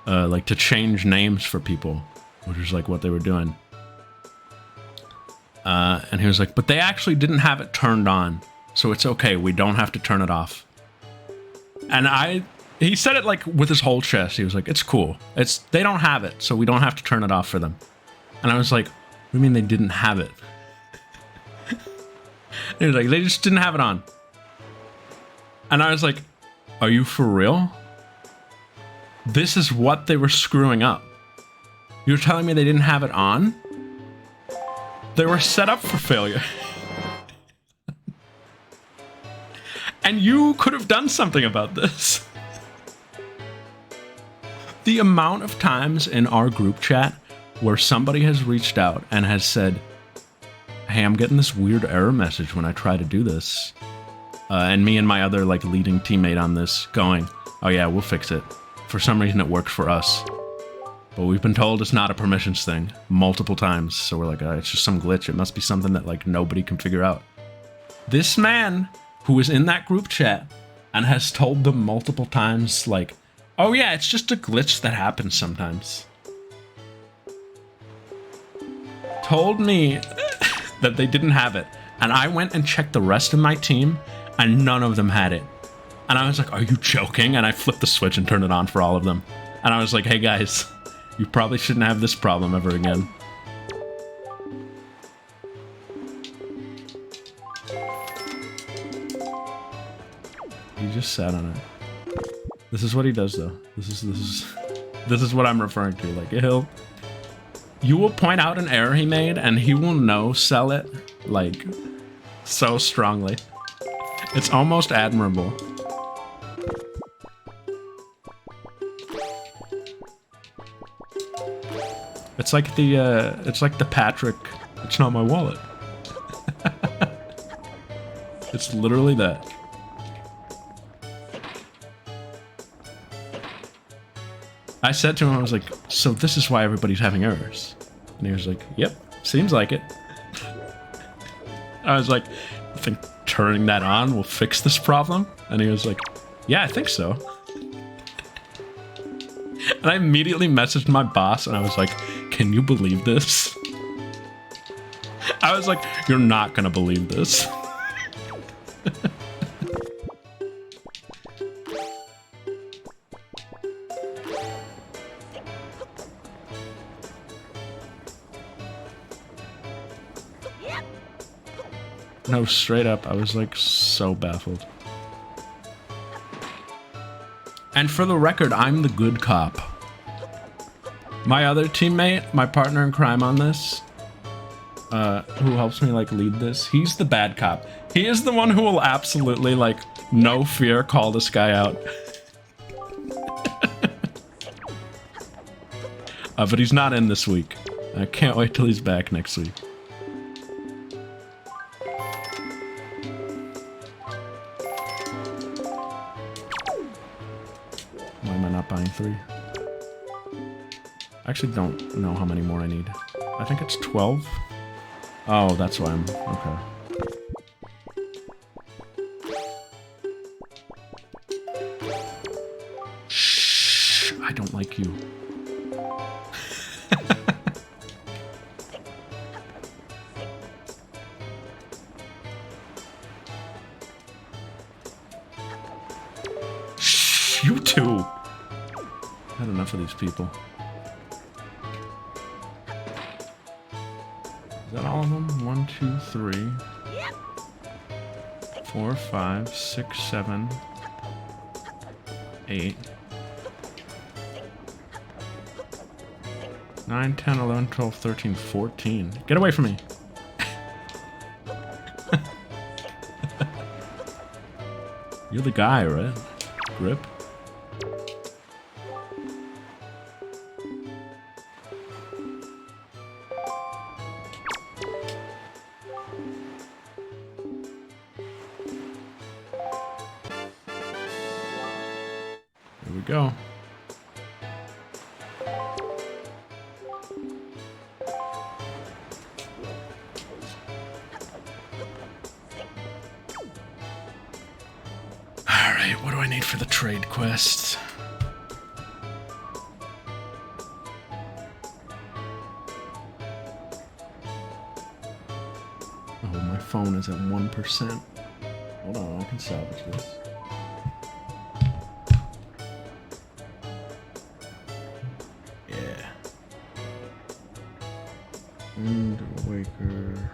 S1: like to change names for people, which is like what they were doing. And he was like, but they actually didn't have it turned on. So it's okay, we don't have to turn it off. And he said it like with his whole chest. He was like, it's cool. They don't have it, so we don't have to turn it off for them. And I was like, what do you mean they didn't have it? He was like, they just didn't have it on. And I was like, are you for real? This is what they were screwing up. You're telling me they didn't have it on? They were set up for failure. And you could have done something about this. The amount of times in our group chat where somebody has reached out and has said, hey, I'm getting this weird error message when I try to do this. And me and my other like leading teammate on this going, oh yeah, we'll fix it. For some reason it works for us. But we've been told it's not a permissions thing multiple times. So we're like, it's just some glitch. It must be something that like nobody can figure out. This man who is in that group chat and has told them multiple times like, oh yeah, it's just a glitch that happens sometimes. Told me that they didn't have it. And I went and checked the rest of my team and none of them had it. And I was like, are you joking? And I flipped the switch and turned it on for all of them. And I was like, hey guys, you probably shouldn't have this problem ever again. He just sat on it. This is what he does, though. This is what I'm referring to. Like, you will point out an error he made, and he will no-sell it, like, so strongly. It's almost admirable. It's like the Patrick, it's not my wallet. It's literally that. I said to him, I was like, so this is why everybody's having errors. And he was like, yep, seems like it. I was like, I think turning that on will fix this problem? And he was like, yeah, I think so. And I immediately messaged my boss and I was like, can you believe this? I was like, you're not gonna believe this. No, straight up, I was like so baffled. And for the record, I'm the good cop. My other teammate, my partner in crime on this, who helps me like lead this, he's the bad cop. He is the one who will absolutely like, no fear, call this guy out. But he's not in this week. I can't wait till he's back next week. Why am I not buying 3? I actually don't know how many more I need. I think it's 12. Oh, that's why I'm... okay. Shh! I don't like you. Shh! You two! I had enough of these people. Is that all of them? 1, 2, 3, 4, 5, 6, 7, 8, 9, 10, 11, 12, 13, 14. Get away from me! You're the guy, right? Grip? Here we go. Alright, what do I need for the trade quest? Oh, my phone is at 1%. Hold on, I can salvage this. Yeah. Wind Waker.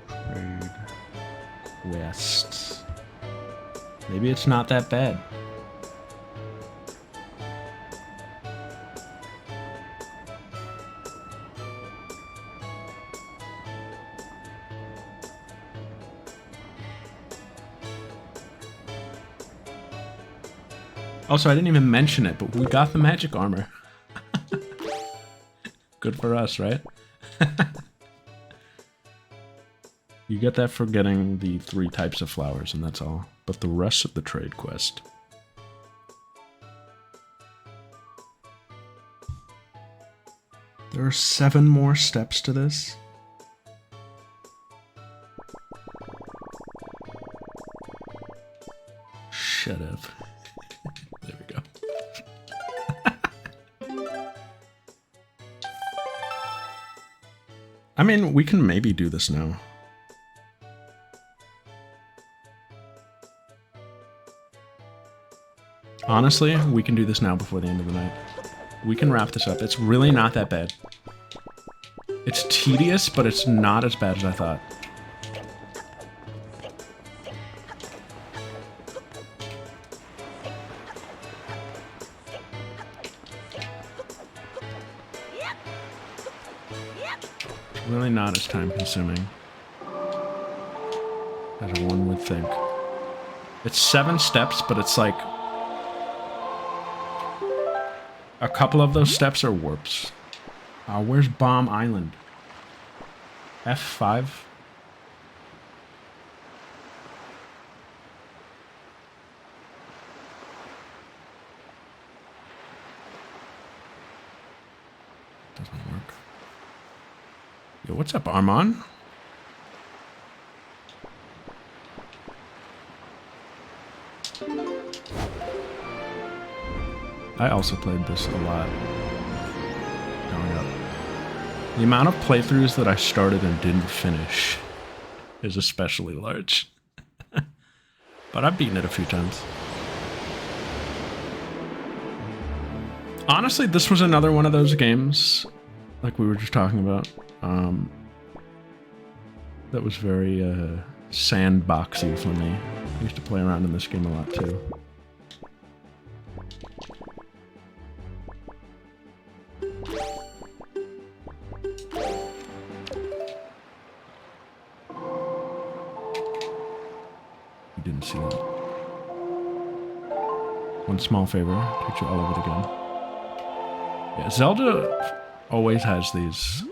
S1: Trade Quest. Maybe it's not that bad. Also, I didn't even mention it, but we got the magic armor. Good for us, right? You get that for getting the 3 types of flowers, and that's all. But the rest of the trade quest. There are 7 more steps to this. Shut up. There we go. I mean, we can maybe do this now. Honestly, we can do this now before the end of the night. We can wrap this up. It's really not that bad. It's tedious, but it's not as bad as I thought. Really not as time consuming as one would think. It's 7 steps, but it's like a couple of those steps are warps. Where's Bomb Island? F5? Doesn't work. Yo, what's up, Armand? I also played this a lot growing up. The amount of playthroughs that I started and didn't finish is especially large. But I've beaten it a few times. Honestly, this was another one of those games, like we were just talking about, that was very sandboxy for me. I used to play around in this game a lot too. You didn't see that. One small favor, takes you all over the game. Yeah, Zelda always has these,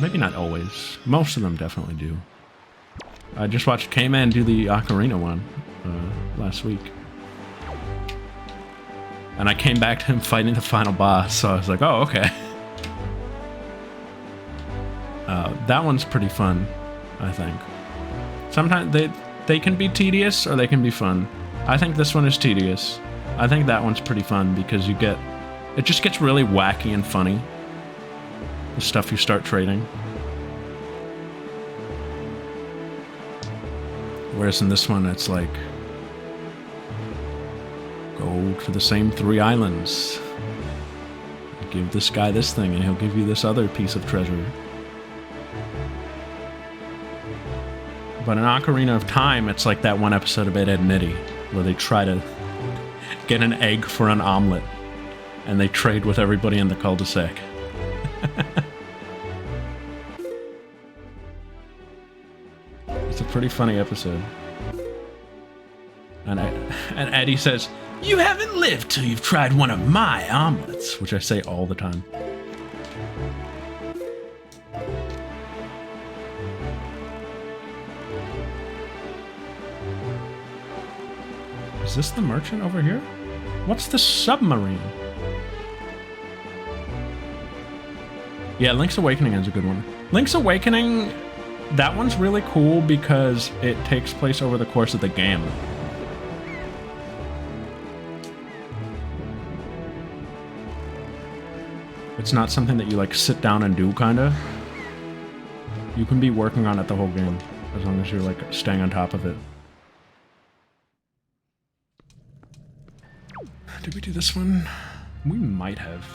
S1: maybe not always. Most of them definitely do. I just watched K-Man do the Ocarina one last week. And I came back to him fighting the final boss, so I was like, oh, okay. That one's pretty fun, I think. Sometimes they can be tedious or they can be fun. I think this one is tedious. I think that one's pretty fun because it just gets really wacky and funny. The stuff you start trading. Whereas in this one, it's like, go to the same 3 islands. Give this guy this thing and he'll give you this other piece of treasure. But in Ocarina of Time, it's like that one episode of Ed, Edd n Eddy, where they try to get an egg for an omelet, and they trade with everybody in the cul-de-sac. It's a pretty funny episode. And Eddie says, "You haven't lived till you've tried one of my omelets," which I say all the time. Is this the merchant over here? What's the submarine? Yeah, Link's Awakening is a good one. Link's Awakening, that one's really cool because it takes place over the course of the game. It's not something that you like sit down and do, kinda. You can be working on it the whole game, as long as you're like staying on top of it. Did we do this one? We might have.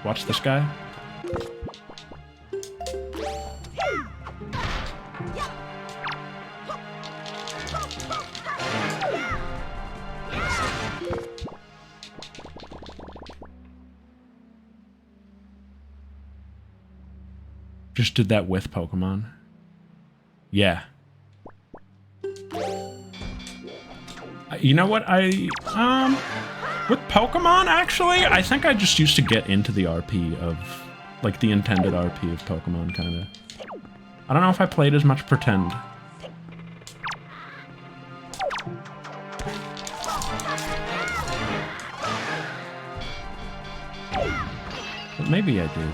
S1: Watch this guy. Just did that with Pokemon. Yeah. You know what? With Pokemon, actually, I think I just used to get into the RP of, like, the intended RP of Pokemon, kind of. I don't know if I played as much Pretend. But maybe I did.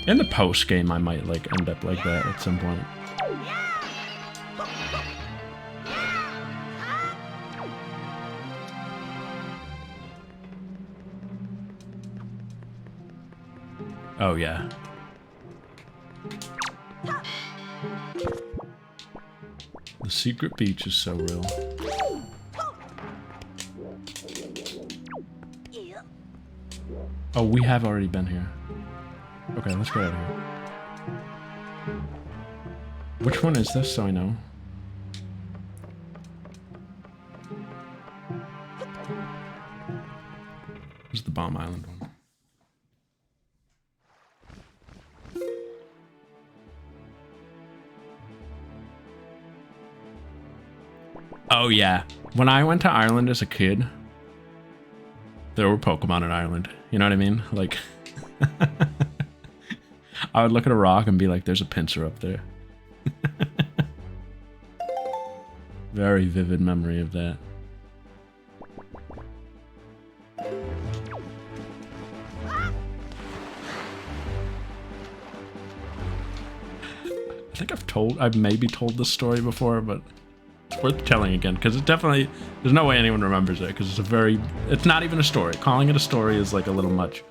S1: In the post-game, I might, like, end up like that at some point. Oh, yeah. The secret beach is so real. Oh, we have already been here. Okay, let's get out of here. Which one is this, so I know? Bomb Island one. Oh yeah, when I went to Ireland as a kid, there were Pokemon in Ireland. You know what I mean? Like, I would look at a rock and be like, there's a pincer up there. Very vivid memory of that. I think I've maybe told this story before, but it's worth telling again, because it definitely, there's no way anyone remembers it, because it's not even a story. Calling it a story is like a little much.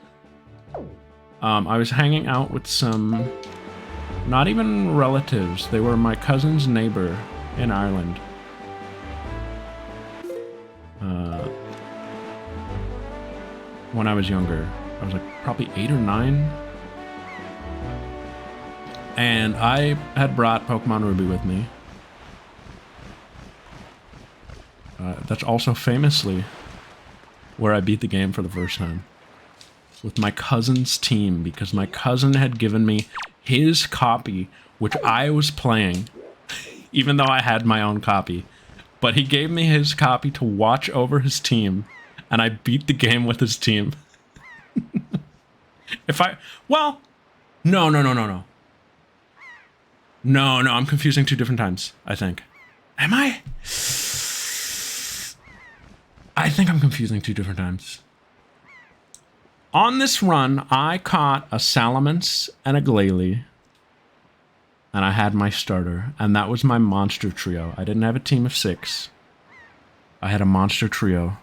S1: I was hanging out with some, not even relatives, they were my cousin's neighbor in Ireland. When I was younger, I was like probably 8 or 9. And I had brought Pokemon Ruby with me. That's also famously where I beat the game for the first time. With my cousin's team, because my cousin had given me his copy, which I was playing, even though I had my own copy. But he gave me his copy to watch over his team, and I beat the game with his team. Well, no. No, I'm confusing 2 different times, I think. Am I? I think I'm confusing 2 different times. On this run, I caught a Salamence and a Glalie, and I had my starter, and that was my monster trio. I didn't have a team of 6. I had a monster trio.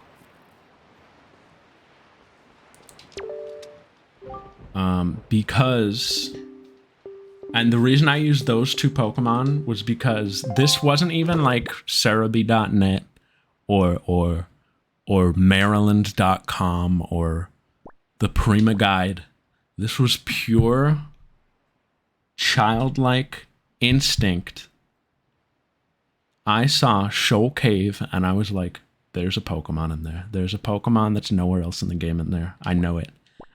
S1: Because... And the reason I used those 2 Pokemon was because this wasn't even like Cerebi.net or Maryland.com or the Prima Guide. This was pure childlike instinct. I saw Shoal Cave and I was like, there's a Pokemon in there. There's a Pokemon that's nowhere else in the game in there. I know it.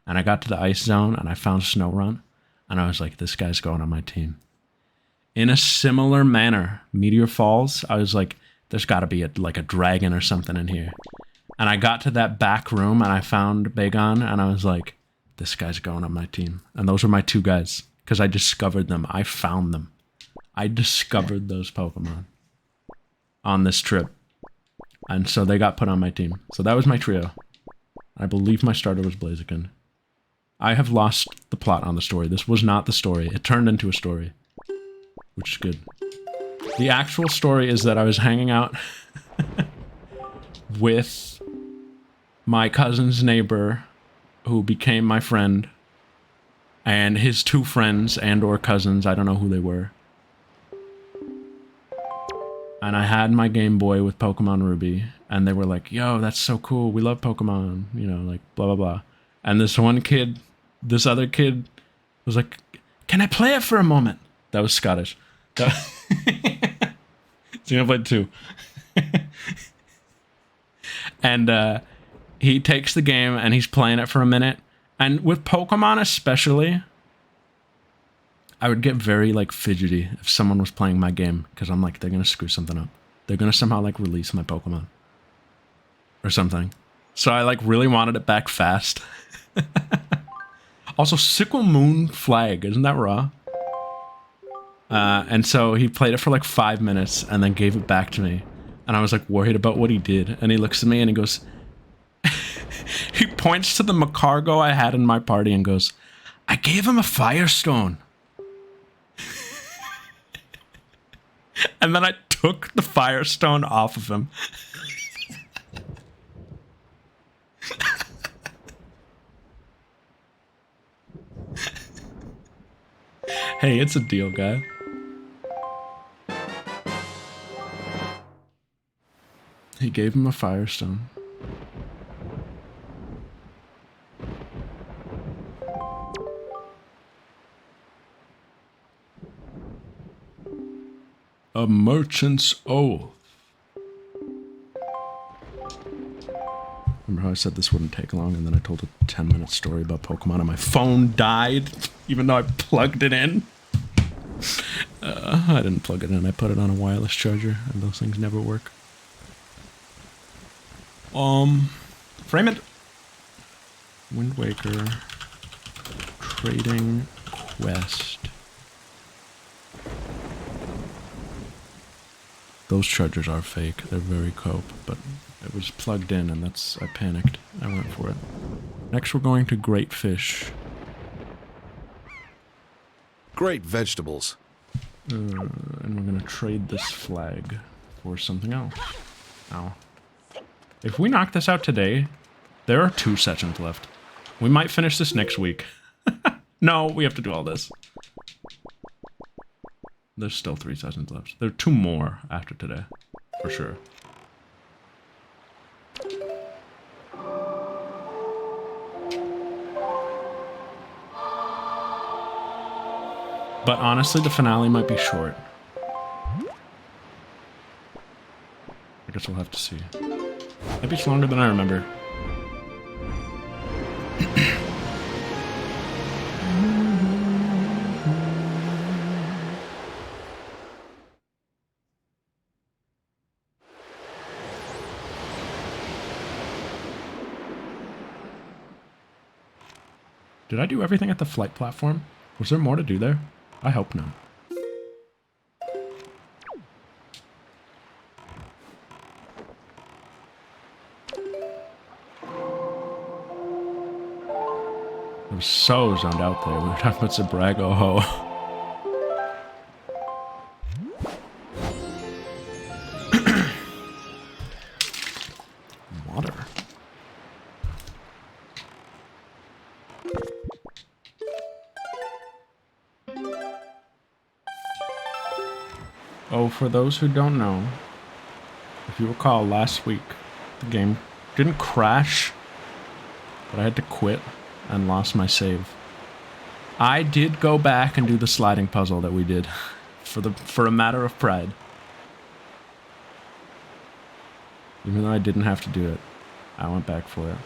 S1: And I got to the Ice Zone and I found Snorunt. And I was like, this guy's going on my team. In a similar manner, Meteor Falls, I was like, there's got to be a dragon or something in here. And I got to that back room and I found Bagon and I was like, this guy's going on my team. And those were my 2 guys because I discovered them. I found them. I discovered those Pokemon on this trip. And so they got put on my team. So that was my trio. I believe my starter was Blaziken. I have lost the plot on the story. This was not the story. It turned into a story, which is good. The actual story is that I was hanging out with my cousin's neighbor, who became my friend, and his 2 friends and or cousins. I don't know who they were. And I had my Game Boy with Pokemon Ruby, and they were like, yo, that's so cool. We love Pokemon, you know, like blah, blah, blah. And this other kid was like, can I play it for a moment? That was Scottish. So I played 2. And he takes the game and he's playing it for a minute. And with Pokemon especially, I would get very like fidgety if someone was playing my game, because I'm like, they're going to screw something up. They're going to somehow like release my Pokemon or something. So I like really wanted it back fast. Also, Sickle Moon Flag, isn't that raw? And so he played it for like 5 minutes and then gave it back to me. And I was like worried about what he did. And he looks at me and he goes, he points to the Macargo I had in my party and goes, I gave him a Firestone. And then I took the Firestone off of him. Hey, it's a deal, guy. He gave him a Firestone. A merchant's oath. Remember how I said this wouldn't take long, and then I told a 10-minute story about Pokemon and my phone died, even though I plugged it in? I didn't plug it in. I put it on a wireless charger, and those things never work. Frame it. Wind Waker. Trading Quest. Those chargers are fake. They're very cope, but it was plugged in, and I panicked. I went for it. Next, we're going to Great Fish.
S2: Great vegetables.
S1: And we're going to trade this flag for something else. Ow. If we knock this out today, there are 2 sessions left. We might finish this next week. No, we have to do all this. There's still 3 sessions left. There are 2 more after today, for sure. But honestly, the finale might be short. I guess we'll have to see. Maybe it's longer than I remember. Did I do everything at the flight platform? Was there more to do there? I hope not. I was so zoned out there. We were talking about zebragWet. Water. Oh, for those who don't know, if you recall last week, the game didn't crash, but I had to quit and lost my save. I did go back and do the sliding puzzle that we did for a matter of pride. Even though I didn't have to do it, I went back for it.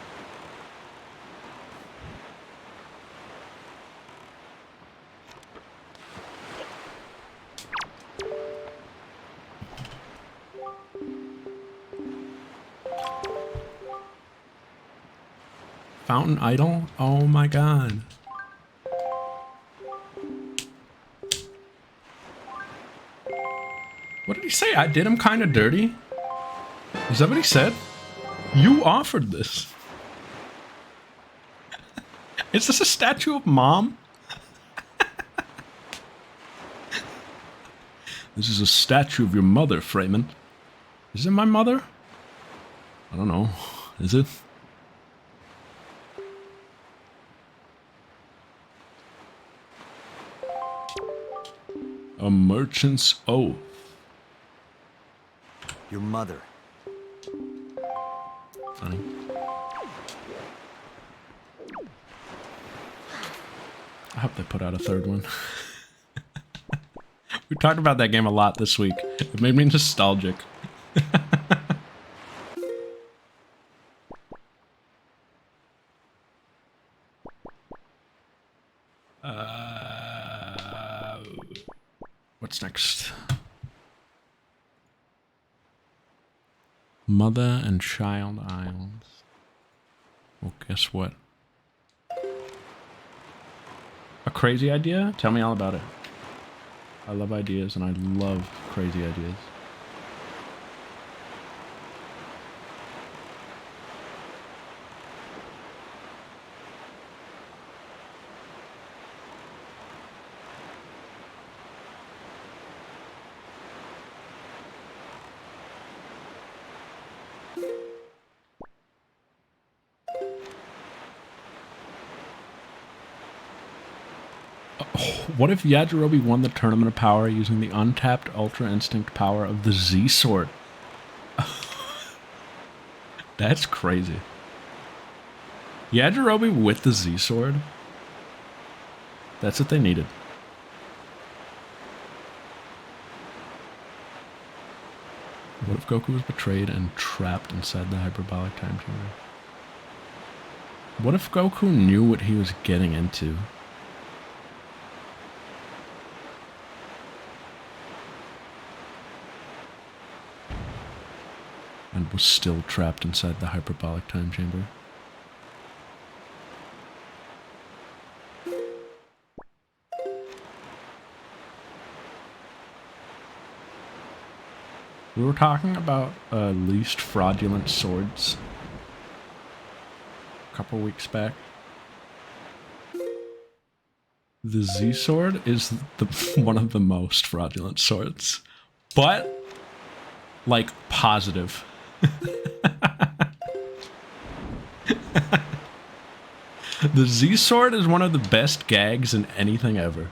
S1: Fountain Idol? Oh my god. What did he say? I did him kind of dirty? Is that what he said? You offered this. Is this a statue of Mom? This is a statue of your mother, Freeman. Is it my mother? I don't know. Is it? A merchant's oath.
S3: Your mother.
S1: Funny. I hope they put out a 3rd one. We talked about that game a lot this week. It made me nostalgic. What's next? Mother and Child Islands. Well, guess what? A crazy idea? Tell me all about it. I love ideas, and I love crazy ideas. What if Yajirobe won the Tournament of Power using the untapped Ultra Instinct power of the Z-Sword? That's crazy. Yajirobe with the Z-Sword? That's what they needed. What if Goku was betrayed and trapped inside the hyperbolic time chamber? What if Goku knew what he was getting into? And was still trapped inside the hyperbolic time chamber? We were talking about least fraudulent swords a couple weeks back. The Z sword is one of the most fraudulent swords, but like positive. The Z sword is one of the best gags in anything ever.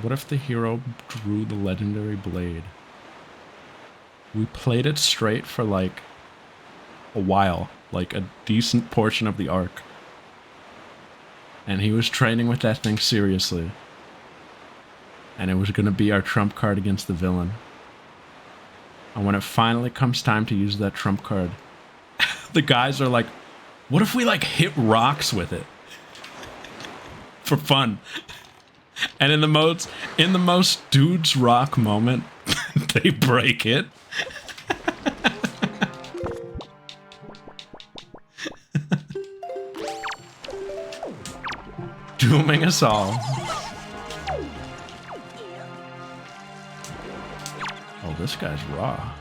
S1: What if the hero drew the legendary blade? We played it straight for like a while, like a decent portion of the arc. And he was training with that thing seriously. And it was going to be our trump card against the villain. And when it finally comes time to use that trump card, the guys are like, what if we like hit rocks with it? For fun. And in the most dudes rock moment, they break it. Dooming us all. Oh, this guy's raw.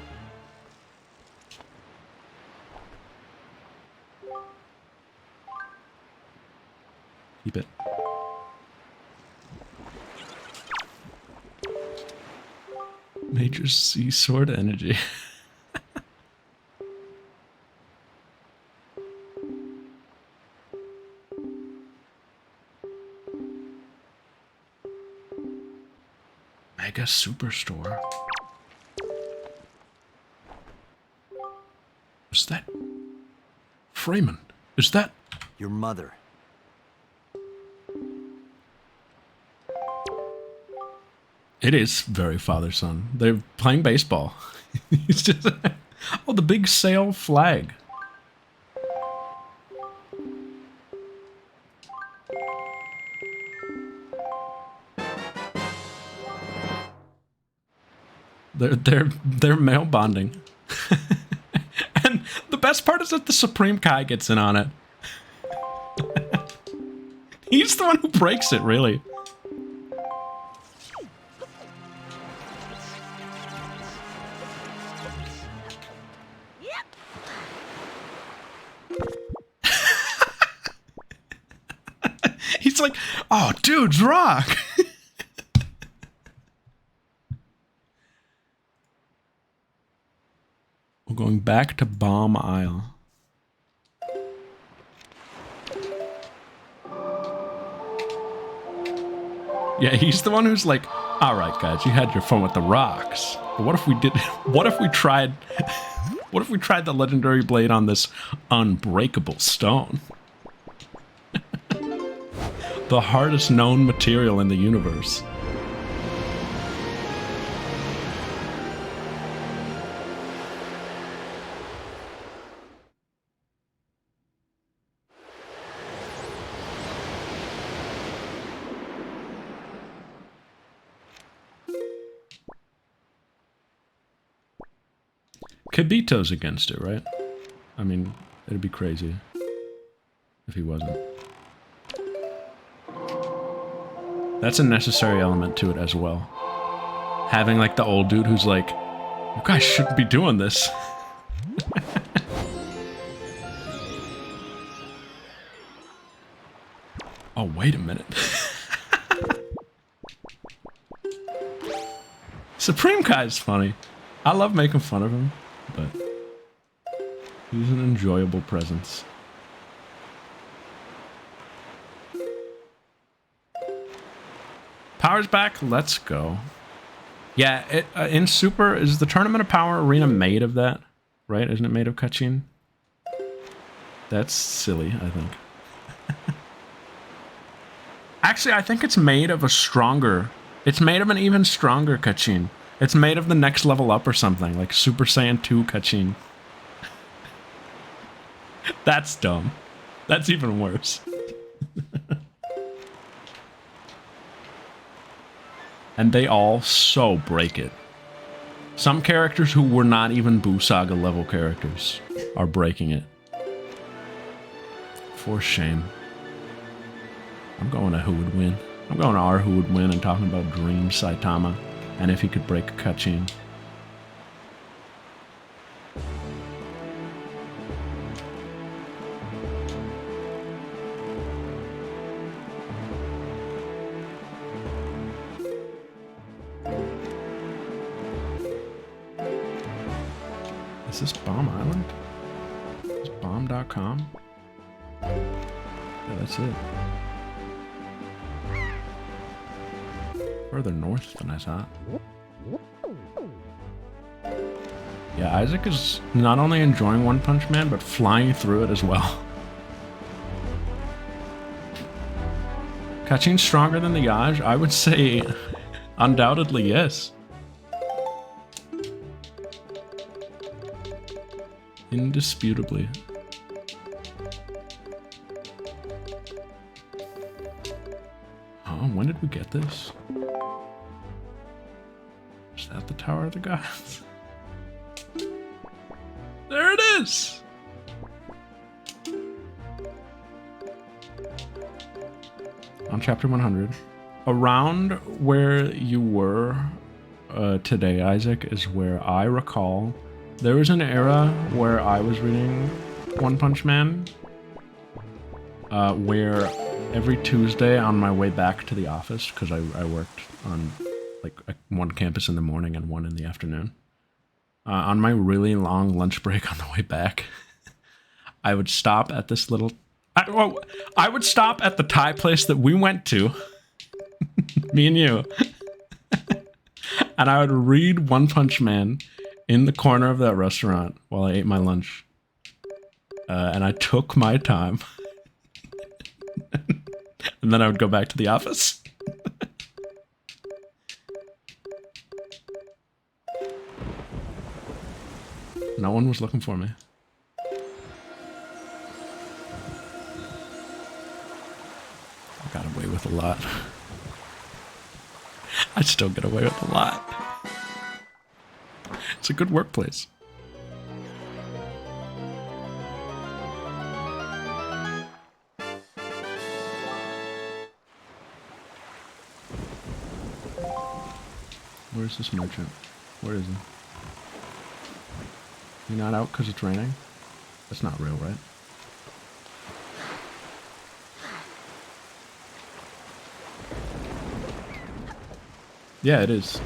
S1: Keep it. Major sea sword energy. Mega Superstore. Is that Freeman? Is that
S3: your mother?
S1: It is very father-son. They're playing baseball. It's just, oh, the big sail flag. They're male bonding. And the best part is that the Supreme Kai gets in on it. He's the one who breaks it, really. He's like, oh, dudes rock. We're going back to Bomb Isle. Yeah, he's the one who's like, all right, guys, you had your fun with the rocks. But what if we did, what if we tried the legendary blade on this unbreakable stone? The hardest known material in the universe. Kibito's against it, right? I mean, it'd be crazy if he wasn't. That's a necessary element to it as well. Having like the old dude who's like, you guys shouldn't be doing this. Oh, wait a minute. Supreme Kai's funny. I love making fun of him, but he's an enjoyable presence. Power's back. Let's go. Yeah, in Super, is the Tournament of Power arena made of that? right? Isn't it made of kachin? That's silly, I think. Actually, I think it's made of a stronger... It's made of an even stronger kachin. It's made of the next level up or something, like Super Saiyan 2 kachin. That's dumb. That's even worse. And they all so break it. Some characters who were not even Boo Saga level characters are breaking it. For shame. I'm going to who would win. I'm going to our who would win and talking about Dream Saitama and if he could break Kachin. Is this Bomb Island? Is bomb.com? Yeah, that's it. Further north than I thought. Yeah, Isaac is not only enjoying One Punch Man, but flying through it as well. Kachin's stronger than the Yaj? I would say undoubtedly yes. Indisputably. Oh, when did we get this? Is that the Tower of the Gods? There it is! On chapter 100. Around where you were today, Isaac, is where I recall there was an era where I was reading One Punch Man, where every Tuesday on my way back to the office, because I worked on like one campus in the morning and one in the afternoon, on my really long lunch break on the way back, I would stop at this little... I would stop at the Thai place that we went to, me and you, and I would read One Punch Man in the corner of that restaurant while I ate my lunch. And I took my time. And then I would go back to the office. No one was looking for me. I got away with a lot. I still get away with a lot. It's a good workplace. Where's this merchant? Where is he? You're not out because it's raining? That's not real, right? Yeah, it is.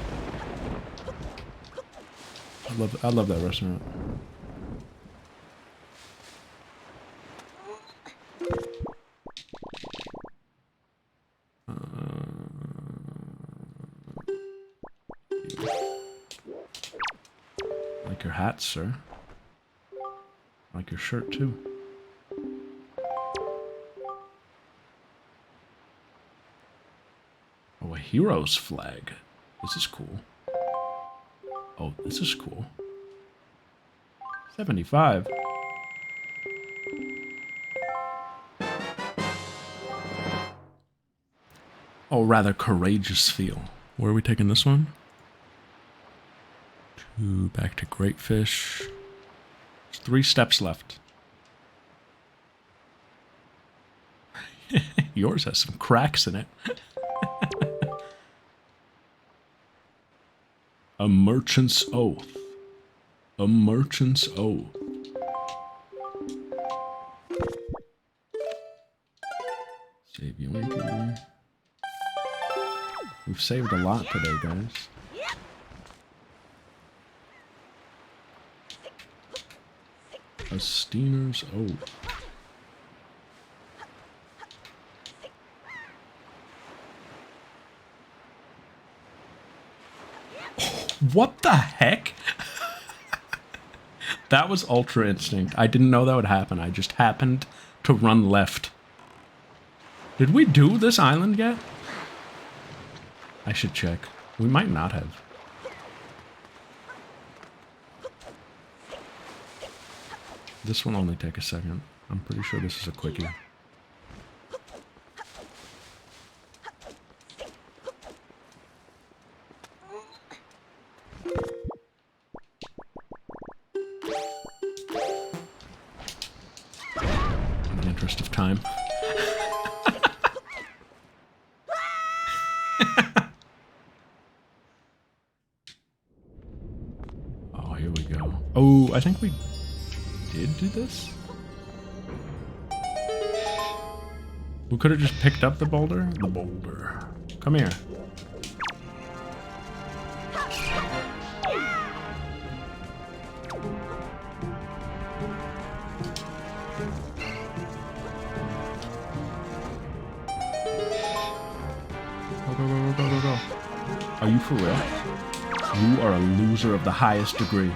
S1: I love that restaurant. Like your hat, sir. Like your shirt, too. Oh, a hero's flag. This is cool. Oh, this is cool. 75. Oh, rather courageous feel. Where are we taking this one? Back to Great Fish. There's 3 steps left. Yours has some cracks in it. A merchant's oath. A merchant's oath. Save Yoinky. We've saved a lot today, guys. A Steiner's oath. What the heck? That was Ultra Instinct. I didn't know that would happen. I just happened to run left. Did we do this island yet? I should check. We might not have. This will only take a second. I'm pretty sure this is a quickie. In the interest of time. Oh, here we go. Oh, I think we did do this? We could have just picked up the boulder. The boulder. Come here. Go, go, go, go, go, go. Are you for real? You are a loser of the highest degree.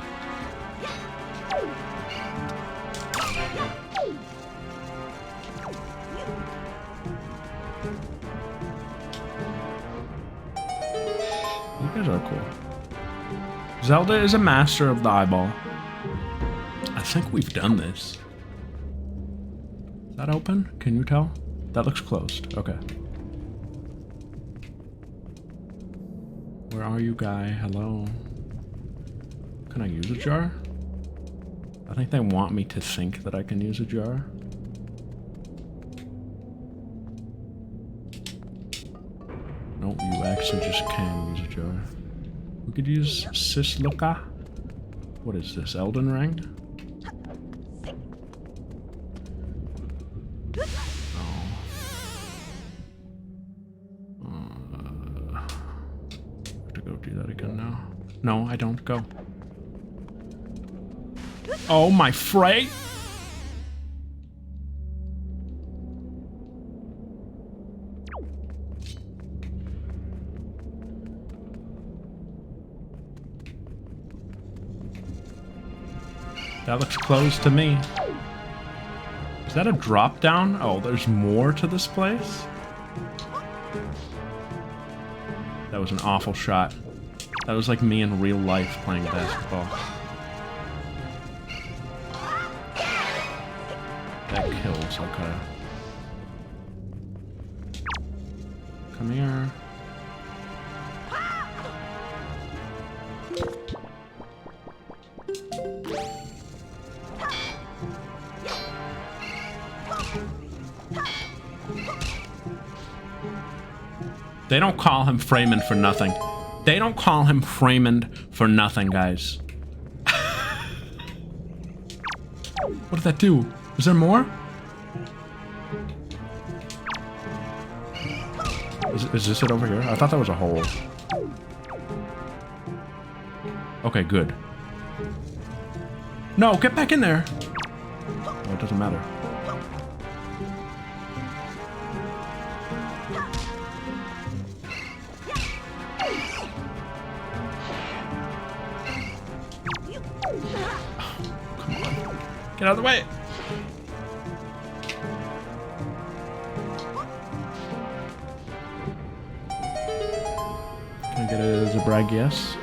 S1: You guys are cool. Zelda is a master of the eyeball. I think we've done this. Is that open? Can you tell? That looks closed. Okay. Where are you, guy? Hello? Can I use a jar? I think they want me to think that I can use a jar. No, you actually just can use a jar. We could use Sisluka. What is this? Elden Ring? No, I don't go. Oh, my freight! That looks closed to me. Is that a drop down? Oh, there's more to this place? That was an awful shot. That was like me in real life playing basketball. That kills, okay. Come here. They don't call him Freeman for nothing. They don't call him Freeman for nothing, guys. What did that do? Is there more? Is this it over here? I thought that was a hole. Okay, good. No, get back in there. Oh, it doesn't matter. Get out of the way! Can I get a zebrag? Yes.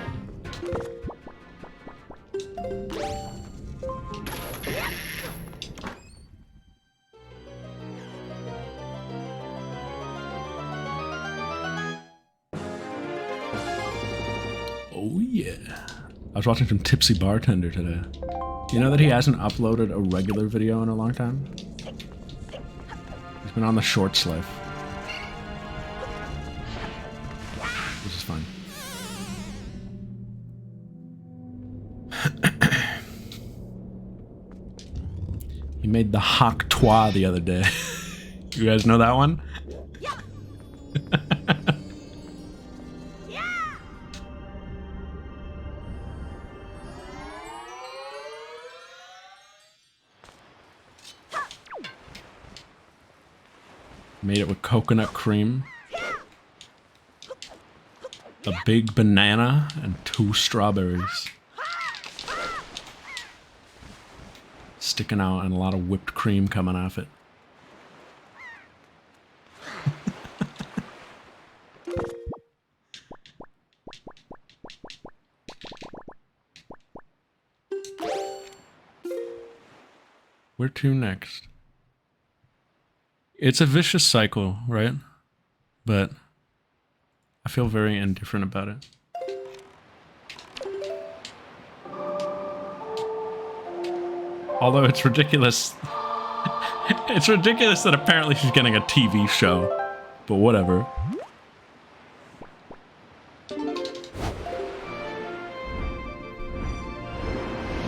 S1: Oh yeah. I was watching some Tipsy Bartender today. You know that he hasn't uploaded a regular video in a long time? He's been on the shorts life. This is fun. He made the Hak Twa the other day. You guys know that one? Made it with coconut cream, a big banana, and 2 strawberries. sticking out and a lot of whipped cream coming off it. Where to next? It's a vicious cycle, right? But I feel very indifferent about it. Although it's ridiculous. It's ridiculous that apparently she's getting a TV show. But whatever.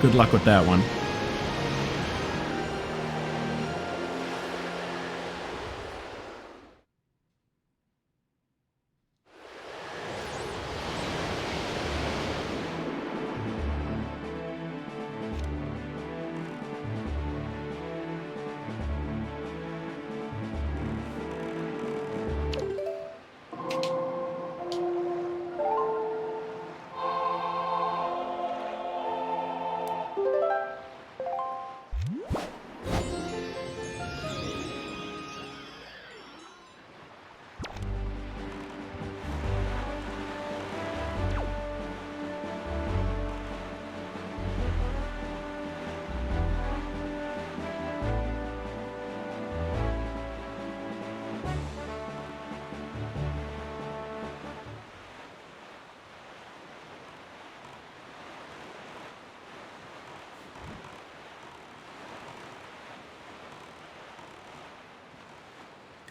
S1: Good luck with that one.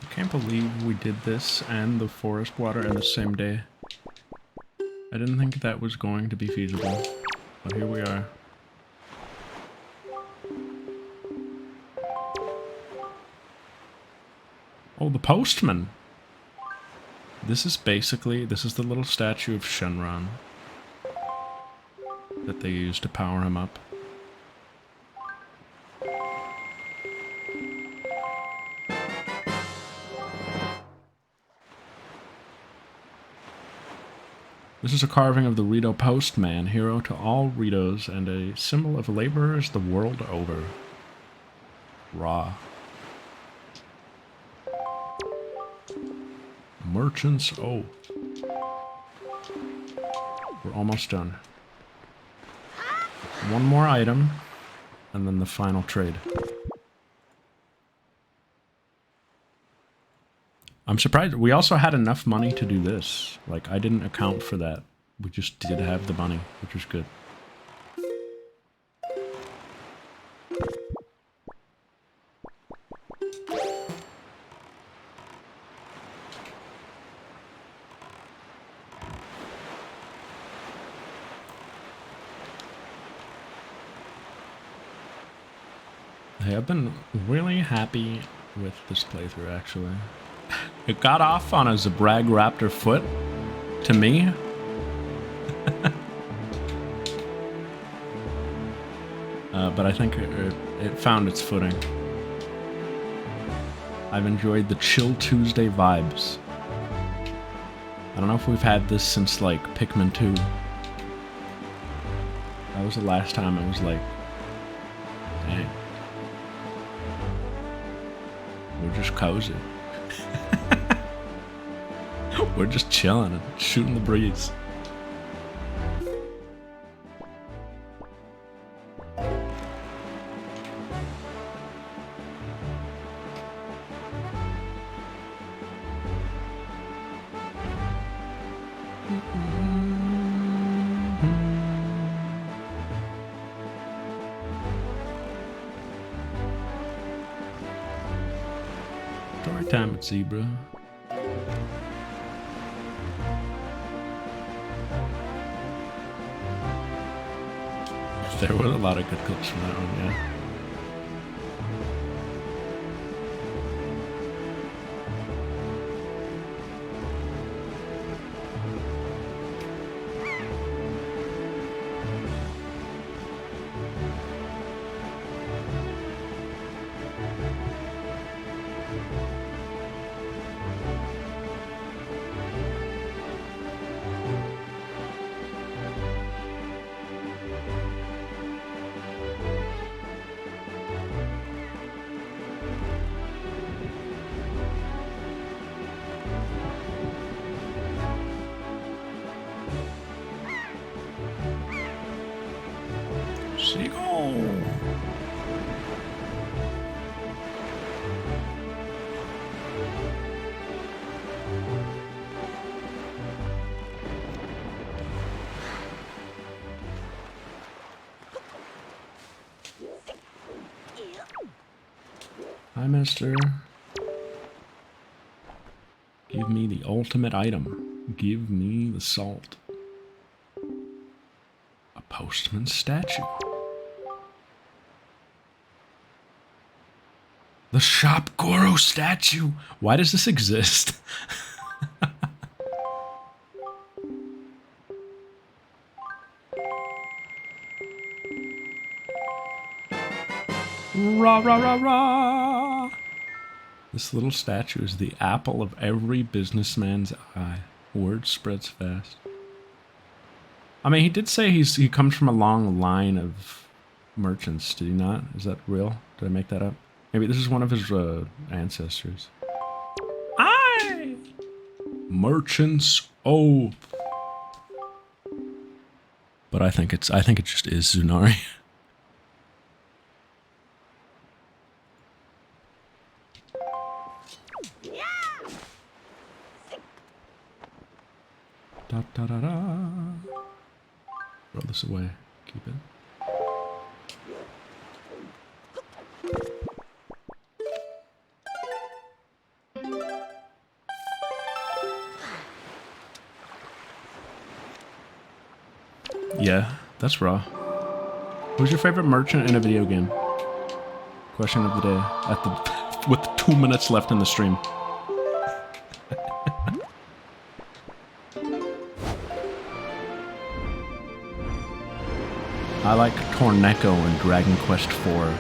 S1: I can't believe we did this and the forest water in the same day. I didn't think that was going to be feasible, but here we are. Oh, the postman! This is the little statue of Shenron that they use to power him up. This is a carving of the Rito Postman, hero to all Ritos and a symbol of laborers the world over. Raw. Merchant's Oath. We're almost done. One more item, and then the final trade. I'm surprised. We also had enough money to do this. Like, I didn't account for that. We just did have the money, which was good. Hey, I've been really happy with this playthrough, actually. It got off on a zebragWet foot, to me. But I think it found its footing. I've enjoyed the Chill Tuesday vibes. I don't know if we've had this since, like, Pikmin 2. That was the last time I was like, dang. We're just cozy. We're just chilling and shooting the breeze. Story time at Zebra. There were a lot of good clips from that one, yeah. Seagull. Hi, mister. Give me the ultimate item. Give me the salt. A postman's statue. The Shop Goro statue. Why does this exist? Rah, rah, rah, rah. This little statue is the apple of every businessman's eye. Word spreads fast. I mean, he did say he comes from a long line of merchants, did he not? Is that real? Did I make that up? Maybe this is one of his ancestors. Aye! Merchant's Oath. But I think it just is Zunari. Da da da da. Throw this away. Keep it. Yeah, that's raw. Who's your favorite merchant in a video game? Question of the day. With 2 minutes left in the stream. I like Torneko in Dragon Quest IV.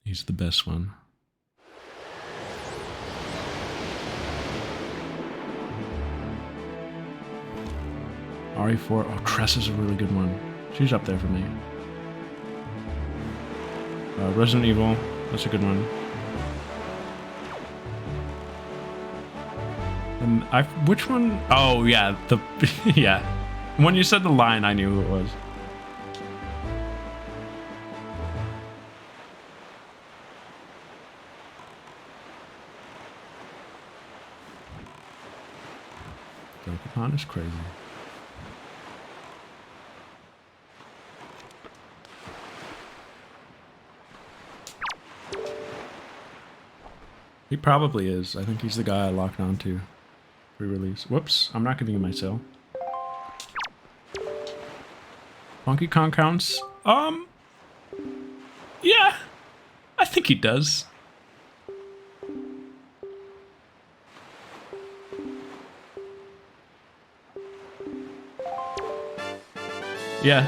S1: He's the best one. RE4. Oh, Tress is a really good one. She's up there for me. Resident Evil. That's a good one. Which one? Oh, yeah. Yeah. When you said the line, I knew who it was. Dokapon is crazy. He probably is. I think he's the guy I locked onto. Pre-release. Whoops, I'm not giving you my cell. Funky Kong counts? Yeah, I think he does. Yeah.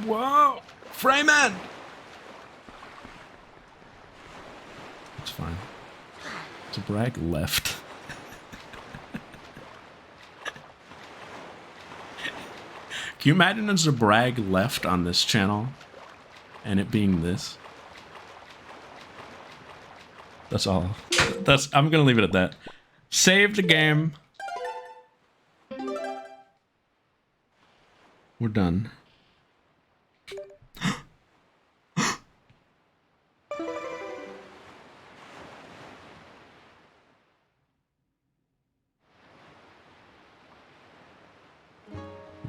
S1: Whoa! Frayman! It's fine. Zebrag left. Can you imagine a Zebrag left on this channel? And it being this? That's all. I'm gonna leave it at that. Save the game. We're done.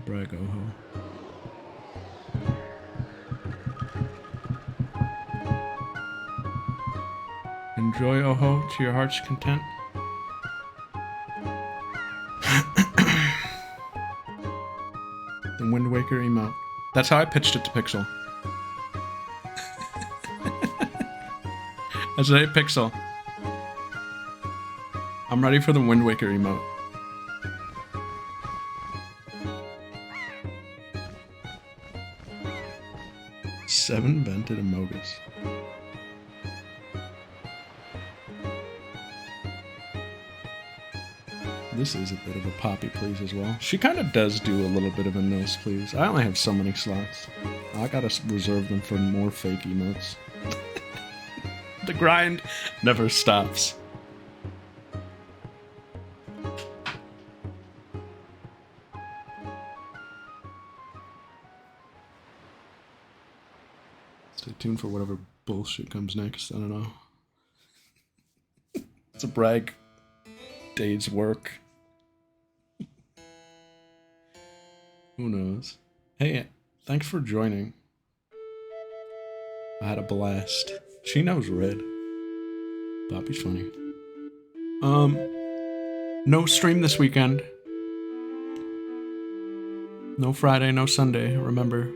S1: Brag Oho. Enjoy Oho to your heart's content. The Wind Waker emote. That's how I pitched it to Pixel. That's it, Pixel. I'm ready for the Wind Waker emote. Seven vented Amogus. This is a bit of a poppy please as well. She kind of does do a little bit of a nose please. I only have so many slots. I gotta reserve them for more fake emotes. The grind never stops. Stay tuned for whatever bullshit comes next. I don't know. It's a brag. Day's work. Who knows? Hey, thanks for joining. I had a blast. She knows red. Bobby's funny. No stream this weekend. No Friday, no Sunday. Remember,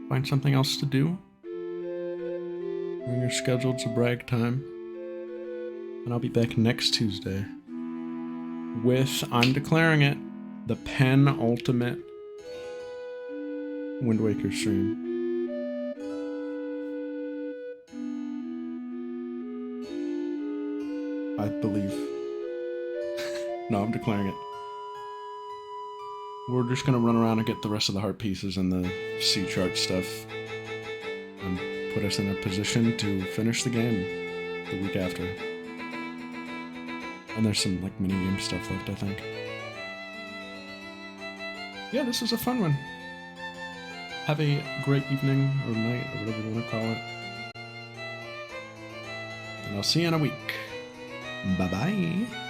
S1: find something else to do. When you're scheduled to brag time. And I'll be back next Tuesday with, I'm declaring it, the penultimate Wind Waker stream. I believe. No, I'm declaring it. We're just gonna run around and get the rest of the heart pieces and the sea chart stuff and put us in a position to finish the game the week after. And there's some like mini game stuff left, I think. Yeah, this was a fun one. Have a great evening or night or whatever you want to call it. And I'll see you in a week. Bye-bye.